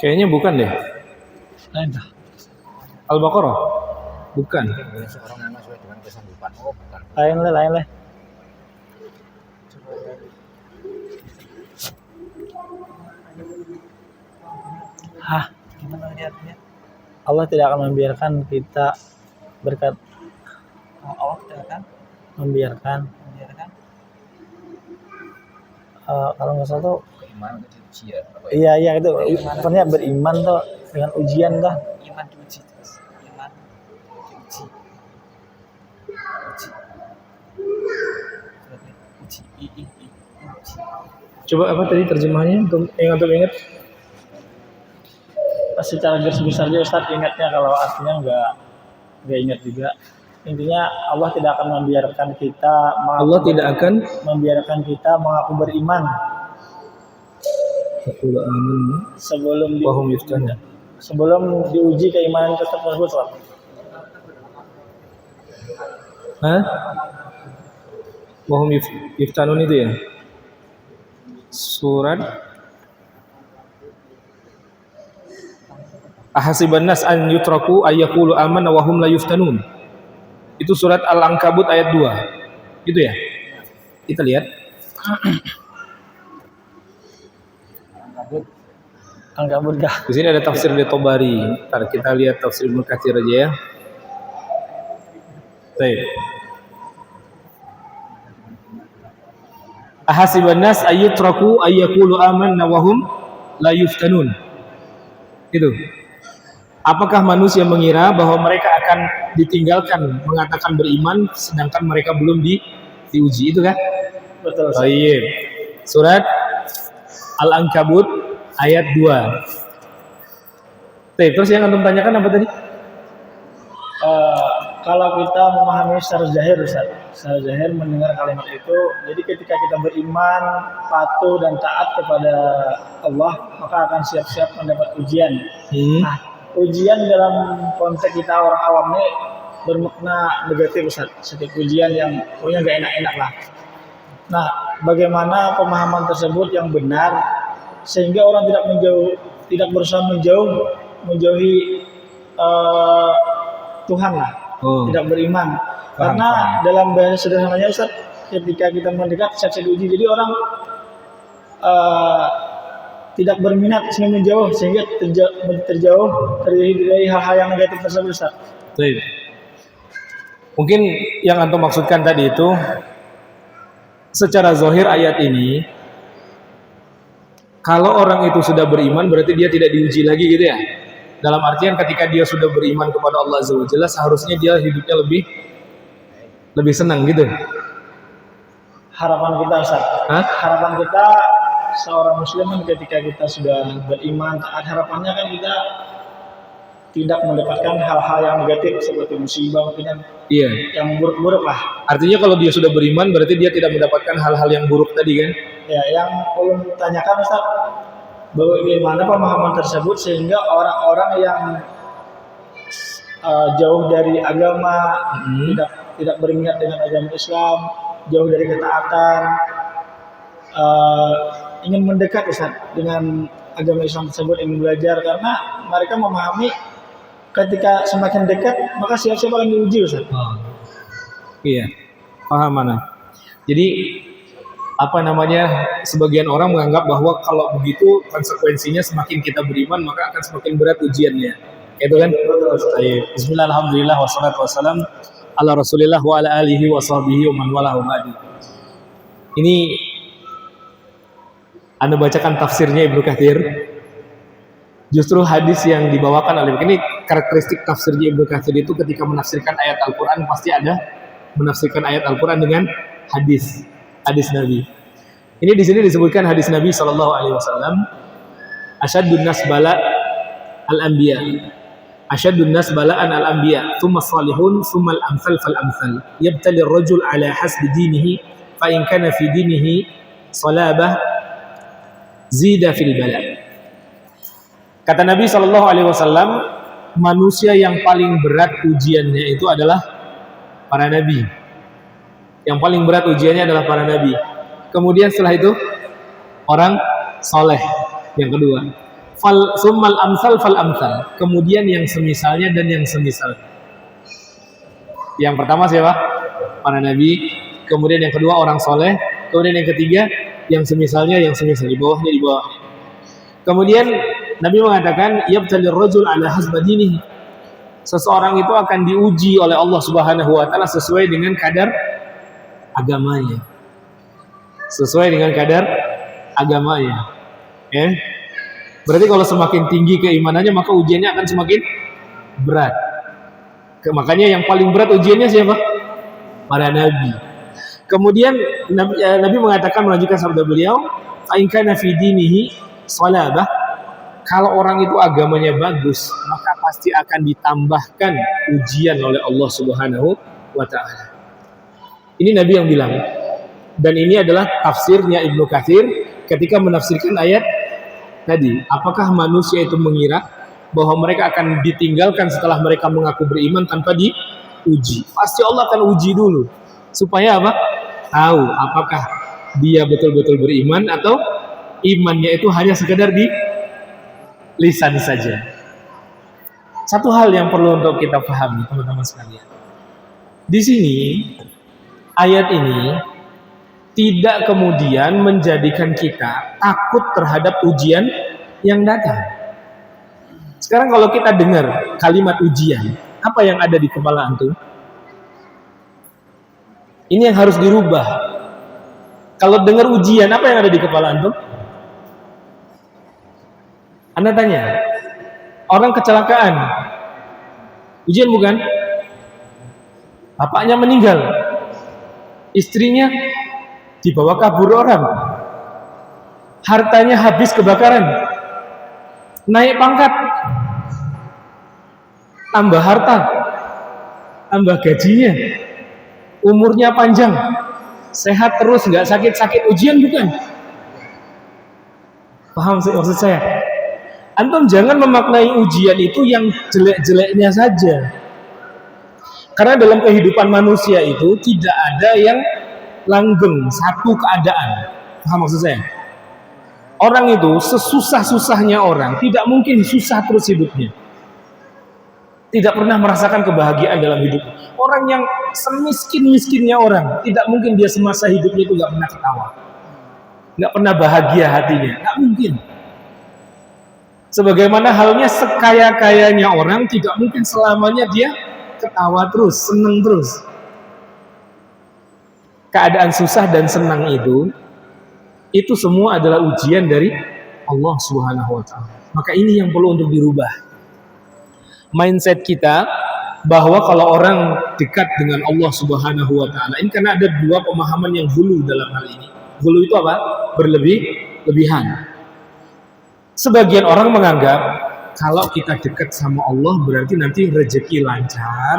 Kayaknya bukan deh. Lain dah. Al-Baqarah? Bukan. Seorang yang sesuai dengan kesanggupan. Oh, bukan. Lain lah. Coba dari Hah, gimana dia artinya? Allah tidak akan membiarkan kita berkat Allah tidak akan membiarkan membiarkan kalau nggak salah tuh Keimanan itu ujian. iya itu pokoknya beriman tuh dengan ujian dah. iman diuji terus. Iman diuji. Uji. Berarti uji. Uji. Coba apa tadi terjemahannya untuk ingat? Secara garis besar aja Ustaz ingatnya, kalau artinya nggak ingat juga. Intinya Allah tidak akan membiarkan kita Allah tidak akan membiarkan kita mengaku beriman yaqulu amanna sebelum wa hum yuftanun. sebelum diuji keimanan kita tersebut. Ustaz. Hah? Wa hum yuftanun itu ya? Surat Ahasiban nas an yutraku ayyaqulu amanna wa hum la yuftanun. Itu surat Al-Ankabut ayat 2. Gitu ya? Kita lihat. Ankabut dah. Di sini ada tafsir dari Tobari. Ntar kita lihat tafsir Ibnu Katsir aja ya. Baik. Ahasiban nas ayyutraku ayyaqulu amanna wa hum la yuftanun. Itu. Apakah manusia mengira bahwa mereka akan ditinggalkan mengatakan beriman sedangkan mereka belum diuji, itu kan? Betul. Baik. Surat Al-Ankabut ayat 2. Terus yang antum tanyakan apa tadi? Kalau kita memahami secara zahir, Ustaz, secara zahir mendengar kalimat itu, jadi ketika kita beriman, patuh dan taat kepada Allah, maka akan siap-siap mendapat ujian. Nah, ujian dalam konteks kita orang awam ini bermakna negatif, Ustaz. Setiap ujian yang punya gak enak-enak lah. Nah, bagaimana pemahaman tersebut yang benar sehingga orang tidak berusaha menjauhi Tuhan lah, tidak beriman. Karena dalam bahasa sederhananya Ustaz, ketika kita mendekat siap-siap diuji, jadi orang tidak berminat sehingga menjauh, sehingga terjauh dari hal-hal yang negatif tersebut, Ustaz. Baik. Mungkin yang antum maksudkan tadi itu secara zahir ayat ini, kalau orang itu sudah beriman berarti dia tidak diuji lagi gitu ya. Dalam artian ketika dia sudah beriman kepada Allah Azza wa Jalla, seharusnya dia hidupnya lebih senang gitu. Harapan kita, Ustaz. Harapan kita seorang muslim kan ketika kita sudah beriman, taat, harapannya kan kita tidak mendapatkan hal-hal yang negatif seperti musibah mungkin yang buruk-buruk lah. Artinya kalau dia sudah beriman berarti dia tidak mendapatkan hal-hal yang buruk tadi kan? Ya, yang belum tanyakan Ustaz, bagaimana pemahaman tersebut sehingga orang-orang yang jauh dari agama, tidak berminat dengan agama Islam, jauh dari ketaatan, ingin mendekat Ustaz dengan agama Islam tersebut, ingin belajar, karena mereka memahami ketika semakin dekat maka siap-siap akan diuji, Ustaz. Iya, paham mana? Jadi sebagian orang menganggap bahwa kalau begitu konsekuensinya semakin kita beriman maka akan semakin berat ujiannya. Itu kan? Bismillah, alhamdulillah, wassalatu wassalam ala Rasulillah wa ala alihi wa sahbihi wa man walahu ba'du. Ini Anda bacakan tafsirnya Ibnu Katsir. Justru hadis yang dibawakan oleh ini karakteristik tafsirnya Ibnu Katsir itu ketika menafsirkan ayat Al-Qur'an pasti ada menafsirkan ayat Al-Qur'an dengan hadis Nabi. Ini di sini disebutkan hadis Nabi sallallahu alaihi wasallam, asyaddun nas bala al-anbiya. Asyaddun nas bala'an al-anbiya, thumma salihun, thumma al-amsal fal-amsal. Yabtali ar-rajul ala hasbi dinihi, fa in kana fi dinihi salabah zida fil bala. Kata Nabi sallallahu alaihi wasallam, manusia yang paling berat ujiannya itu adalah para nabi. Yang paling berat ujiannya adalah para nabi. Kemudian setelah itu orang soleh yang kedua. summal amsal fal amsal. Kemudian yang semisalnya dan yang semisal. Yang pertama siapa? Para nabi. Kemudian yang kedua orang soleh. Kemudian yang ketiga yang semisalnya, yang semisal, di bawahnya, di bawahnya. Kemudian Nabi mengatakan yabtalir rajul ala hasba dinihi. Seseorang itu akan diuji oleh Allah Subhanahu wa taala sesuai dengan kadar agamanya. Sesuai dengan kadar agamanya. Ya. Berarti kalau semakin tinggi keimanannya maka ujiannya akan semakin berat. Makanya yang paling berat ujiannya siapa? Para nabi. Kemudian Nabi mengatakan melanjutkan sabda beliau, "Fa in kana fi dinihi salabah." Kalau orang itu agamanya bagus, maka pasti akan ditambahkan ujian oleh Allah Subhanahu wa taala. Ini Nabi yang bilang. Dan ini adalah tafsirnya Ibnu Katsir ketika menafsirkan ayat tadi. Apakah manusia itu mengira bahwa mereka akan ditinggalkan setelah mereka mengaku beriman tanpa diuji? Pasti Allah akan uji dulu. Supaya apa? Tahu apakah dia betul-betul beriman atau imannya itu hanya sekedar di lisan saja. Satu hal yang perlu untuk kita pahami, teman-teman sekalian. Di sini ayat ini tidak kemudian menjadikan kita takut terhadap ujian yang datang. Sekarang kalau kita dengar kalimat ujian, apa yang ada di kepala antum? Ini yang harus dirubah. Kalau dengar ujian, apa yang ada di kepala antum? Anda tanya, orang kecelakaan, ujian bukan? Bapaknya meninggal, istrinya dibawa kabur orang, hartanya habis kebakaran, naik pangkat, tambah harta, tambah gajinya, umurnya panjang, sehat terus, nggak sakit-sakit, ujian bukan? Paham maksud saya? Antum jangan memaknai ujian itu yang jelek-jeleknya saja. Karena dalam kehidupan manusia itu tidak ada yang langgeng satu keadaan. Paham maksud saya? Orang itu sesusah-susahnya orang tidak mungkin susah terus hidupnya. Tidak pernah merasakan kebahagiaan dalam hidup. Orang yang semiskin-miskinnya orang tidak mungkin dia semasa hidupnya itu nggak pernah ketawa, nggak pernah bahagia hatinya, nggak mungkin. Sebagaimana halnya sekaya-kayanya orang tidak mungkin selamanya dia ketawa terus, senang terus. Keadaan susah dan senang itu semua adalah ujian dari Allah Subhanahu wa taala. Maka ini yang perlu untuk dirubah. Mindset kita bahwa kalau orang dekat dengan Allah Subhanahu wa taala, ini karena ada dua pemahaman yang hulu dalam hal ini. Hulu itu apa? Berlebihan. Sebagian orang menganggap kalau kita dekat sama Allah berarti nanti rezeki lancar,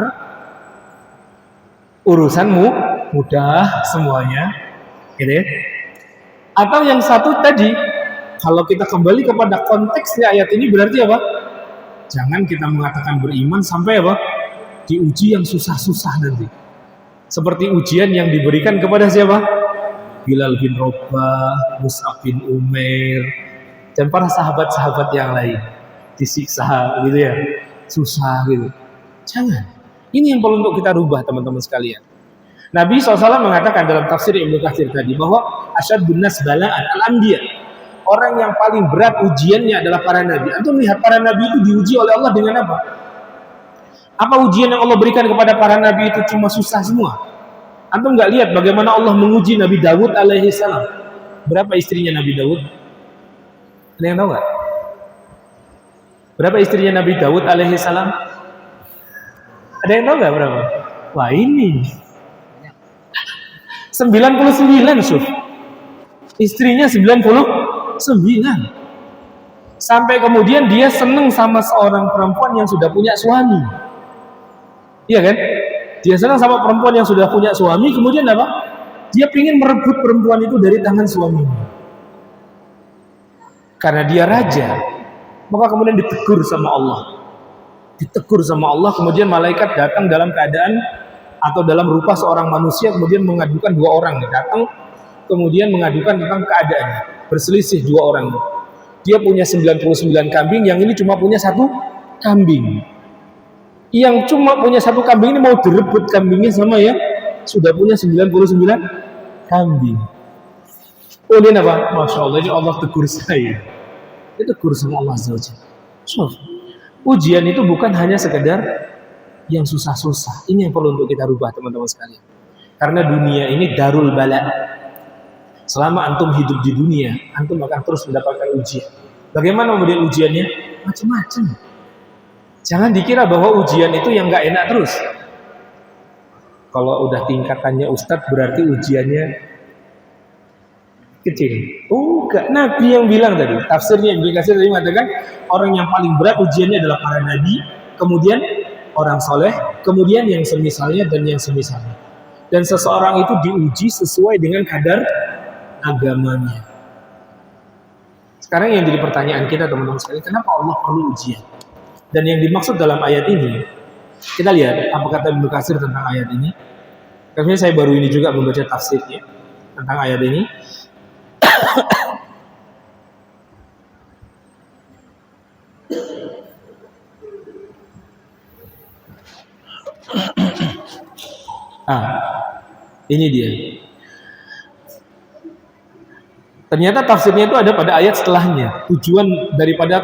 urusanmu mudah semuanya, gitu ya. Atau yang satu tadi, kalau kita kembali kepada konteksnya ayat ini berarti apa? Jangan kita mengatakan beriman sampai apa? Diuji yang susah-susah nanti. Seperti ujian yang diberikan kepada siapa? Bilal bin Rabah, Mus'ab bin Umair, dan para sahabat-sahabat yang lain disiksa gitu ya, susah gitu. Jangan. Ini yang perlu untuk kita rubah, teman-teman sekalian. Nabi SAW mengatakan dalam tafsir Ibnu Katsir tadi bahwa asyadun nas bala'an al-anbiya. Orang yang paling berat ujiannya adalah para nabi. Antum lihat para nabi itu diuji oleh Allah dengan apa? Apa ujian yang Allah berikan kepada para nabi itu cuma susah semua? Antum nggak lihat bagaimana Allah menguji Nabi Daud alaihi salam? Berapa istrinya Nabi Daud? Ada yang tahu nggak? Berapa istrinya Nabi Daud alaihi salam? Ada yang tahu nggak berapa? Wah ini 99 Suf. Istrinya 99. Sampai kemudian dia senang sama seorang perempuan yang sudah punya suami. Iya kan? Dia senang sama perempuan yang sudah punya suami, kemudian apa? Dia ingin merebut perempuan itu dari tangan suaminya. Karena dia raja, maka kemudian ditegur sama Allah. Ditegur sama Allah, kemudian malaikat datang dalam keadaan atau dalam rupa seorang manusia, kemudian mengadukan dua orang. Datang, kemudian mengadukan tentang keadaannya. Berselisih dua orang. Dia punya 99 kambing, yang ini cuma punya 1 kambing. Yang cuma punya 1 kambing ini mau direbut kambingnya sama ya sudah punya 99 kambing. Oh dia apa? Masya Allah, ini Allah tegur saya. Itu tegur sama Allah Azza wa Jalla. So, ujian itu bukan hanya sekedar yang susah-susah. Ini yang perlu untuk kita rubah teman-teman sekalian. Karena dunia ini darul bala. Selama antum hidup di dunia, antum akan terus mendapatkan ujian. Bagaimana kemudian ujiannya? Macam-macam. Jangan dikira bahwa ujian itu yang nggak enak terus. Kalau udah tingkatannya ustadz berarti ujiannya kecil. Oh enggak, Nabi yang bilang tadi, tafsirnya Ibnu Katsir tadi mengatakan orang yang paling berat ujiannya adalah para nabi, kemudian orang soleh, kemudian yang semisalnya dan yang semisalnya. Dan seseorang itu diuji sesuai dengan kadar agamanya. Sekarang yang jadi pertanyaan kita teman-teman sekalian, kenapa Allah perlu ujian? Dan yang dimaksud dalam ayat ini, kita lihat apa kata Ibnu Katsir tentang ayat ini. Karena saya baru ini juga membaca tafsirnya tentang ayat ini. Ini dia. Ternyata tafsirnya itu ada pada ayat setelahnya. Tujuan daripada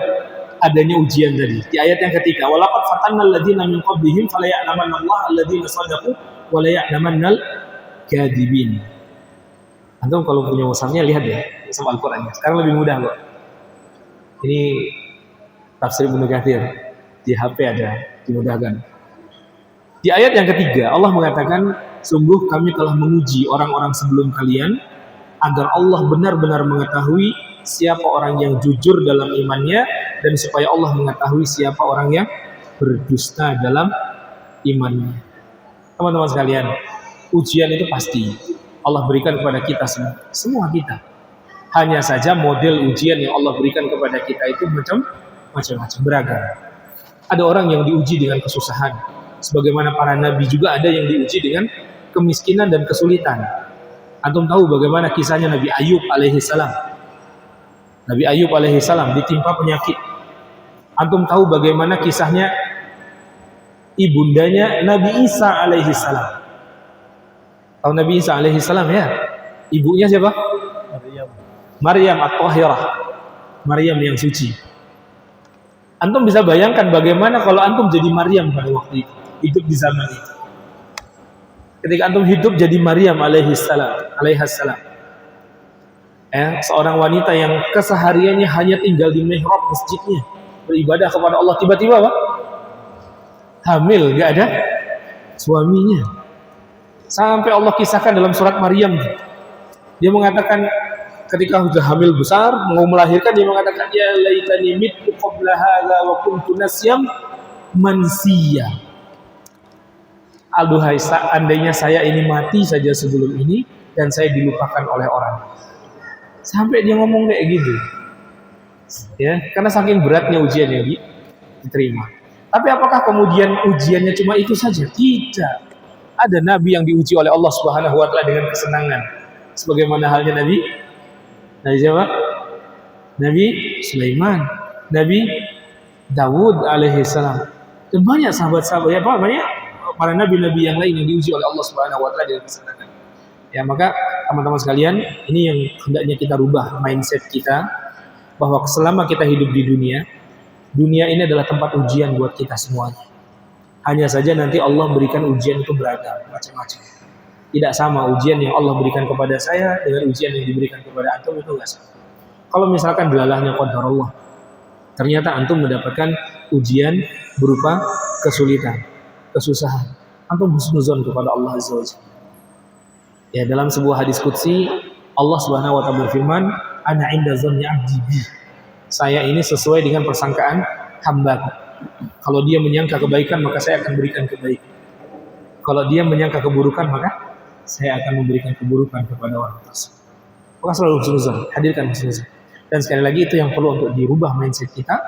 adanya ujian tadi. Di ayat yang ketiga, walaqad fatannal ladzina min qablihim fala ya'lamanna Allah alladzina shadaqu wa la ya'lamannal kadzibin. Antum kalau punya mushafnya lihat ya, sama Al-Qur'annya. Sekarang lebih mudah kok. Ini tafsir Ibnu Katsir. Di HP ada, dimudahkan. Di ayat yang ketiga, Allah mengatakan, sungguh kami telah menguji orang-orang sebelum kalian agar Allah benar-benar mengetahui siapa orang yang jujur dalam imannya dan supaya Allah mengetahui siapa orang yang berdusta dalam imannya. Teman-teman sekalian, ujian itu pasti Allah berikan kepada kita semua kita. Hanya saja model ujian yang Allah berikan kepada kita itu macam-macam, beragam. Ada orang yang diuji dengan kesusahan, sebagaimana para nabi juga ada yang diuji dengan kemiskinan dan kesulitan. Antum tahu bagaimana kisahnya Nabi Ayub alaihissalam. Nabi Ayub alaihissalam ditimpa penyakit. Antum tahu bagaimana kisahnya ibundanya Nabi Isa alaihissalam. Tahu Nabi Isa alaihissalam ya? Ibunya siapa? Maryam at-Tahirah. Maryam yang suci. Antum bisa bayangkan bagaimana kalau antum jadi Maryam pada waktu itu, hidup di zaman itu. Ketika antum hidup jadi Maryam alaihissalam. Seorang wanita yang kesehariannya hanya tinggal di mihrab masjidnya, beribadah kepada Allah, tiba-tiba apa? Hamil, gak ada suaminya. Sampai Allah kisahkan dalam surat Maryam, dia mengatakan ketika sudah hamil besar mau melahirkan, dia mengatakan ya laitani mittu qabla hadza wa kuntu nasyam mansiya. Aduhai, seandainya saya ini mati saja sebelum ini dan saya dilupakan oleh orang. Sampai dia ngomong kayak gitu. Ya, karena saking beratnya ujian yang diterima. Tapi apakah kemudian ujiannya cuma itu saja? Tidak. Ada nabi yang diuji oleh Allah Subhanahu wa taala dengan kesenangan. Sebagaimana halnya Nabi siapa? Nabi Sulaiman, Nabi Dawud alaihissalam. Dan banyak sahabat-sahabat ya, banyak para nabi-nabi yang lain yang diuji oleh Allah Subhanahu wa taala dengan kesenangan. Ya, maka teman-teman sekalian, ini yang hendaknya kita rubah mindset kita, bahwa selama kita hidup di dunia ini adalah tempat ujian buat kita semuanya. Hanya saja nanti Allah berikan ujian itu beragam, macam-macam. Tidak sama ujian yang Allah berikan kepada saya dengan ujian yang diberikan kepada antum, itu enggak sama. Kalau misalkan belalahnya qadar Allah, ternyata antum mendapatkan ujian berupa kesulitan, kesusahan, antum husnuzon kepada Allah Azza wa Jalla. Ya, dalam sebuah hadis qudsi Allah Subhanahu wa taala berfirman, ana inda dzanni 'abdi bi. Saya ini sesuai dengan persangkaan hamba. Kalau dia menyangka kebaikan, maka saya akan berikan kebaikan. Kalau dia menyangka keburukan, maka saya akan memberikan keburukan kepada orang tersebut. Maka selalu husnuzon, hadirkan husnuzon. Dan sekali lagi itu yang perlu untuk dirubah mindset kita,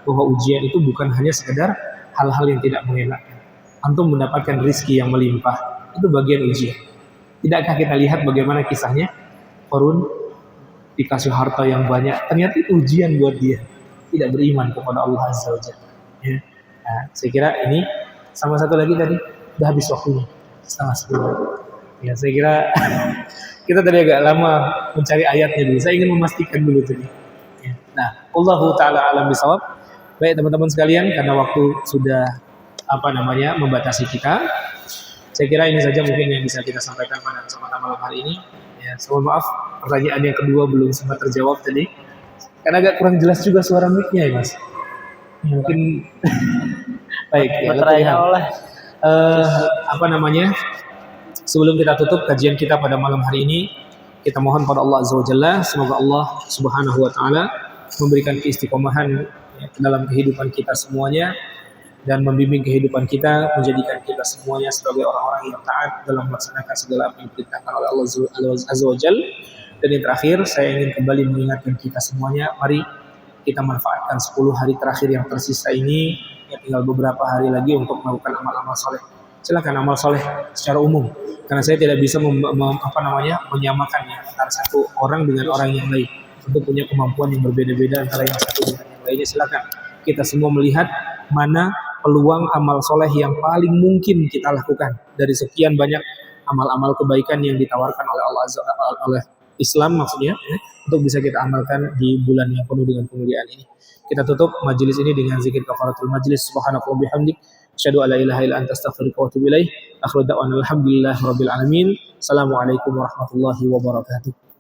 bahwa ujian itu bukan hanya sekedar hal-hal yang tidak mengenakan. Antum mendapatkan rizki yang melimpah, itu bagian ujian. Tidakkah kita lihat bagaimana kisahnya Qarun? dikasih harta yang banyak, ternyata itu ujian buat dia tidak beriman kepada Allah Azza wa Jalla. Ya. Nah, saya kira ini sama satu lagi tadi udah habis waktunya 9:30. Ya, saya kira kita tadi agak lama mencari ayatnya dulu. Saya ingin memastikan dulu tadi. Ya. Nah, Allahu taala alam bisawab. Baik teman-teman sekalian, karena waktu sudah membatasi kita. Saya kira ini saja mungkin yang bisa kita sampaikan pada kesempatan malam hari ini. Ya, mohon maaf pertanyaan yang kedua belum sempat terjawab tadi. Karena agak kurang jelas juga suara mic-nya ya, Mas. Mungkin baik ya. Baterainya oleh Sebelum kita tutup kajian kita pada malam hari ini, kita mohon pada Allah Azza wa Jalla, semoga Allah Subhanahu wa taala memberikan keistiqomahan ya, dalam kehidupan kita semuanya dan membimbing kehidupan kita, menjadikan kita semuanya sebagai orang-orang yang taat dalam melaksanakan segala apa yang diperintahkan oleh Allah Azza wa Jalla. Dan yang terakhir, saya ingin kembali mengingatkan kita semuanya, mari kita manfaatkan 10 hari terakhir yang tersisa ini, ya tinggal beberapa hari lagi untuk melakukan amal-amal soleh. Silakan amal soleh secara umum, karena saya tidak bisa menyamakannya antara satu orang dengan orang yang lain. Tentu punya kemampuan yang berbeda-beda antara yang satu dengan yang lainnya. Silakan kita semua melihat mana peluang amal soleh yang paling mungkin kita lakukan dari sekian banyak amal-amal kebaikan yang ditawarkan oleh Allah oleh Islam maksudnya, ya, untuk bisa kita amalkan di bulan yang penuh dengan kemuliaan ini. Kita tutup majelis ini dengan zikir kafaratul majlis. Subhanallahi bihamdik, asyhadu an la ilaha illa anta, astaghfiruka wa atubu ilaik. Akhiru da'wana alhamdulillahirabbil alamin. Assalamualaikum warahmatullahi wabarakatuh.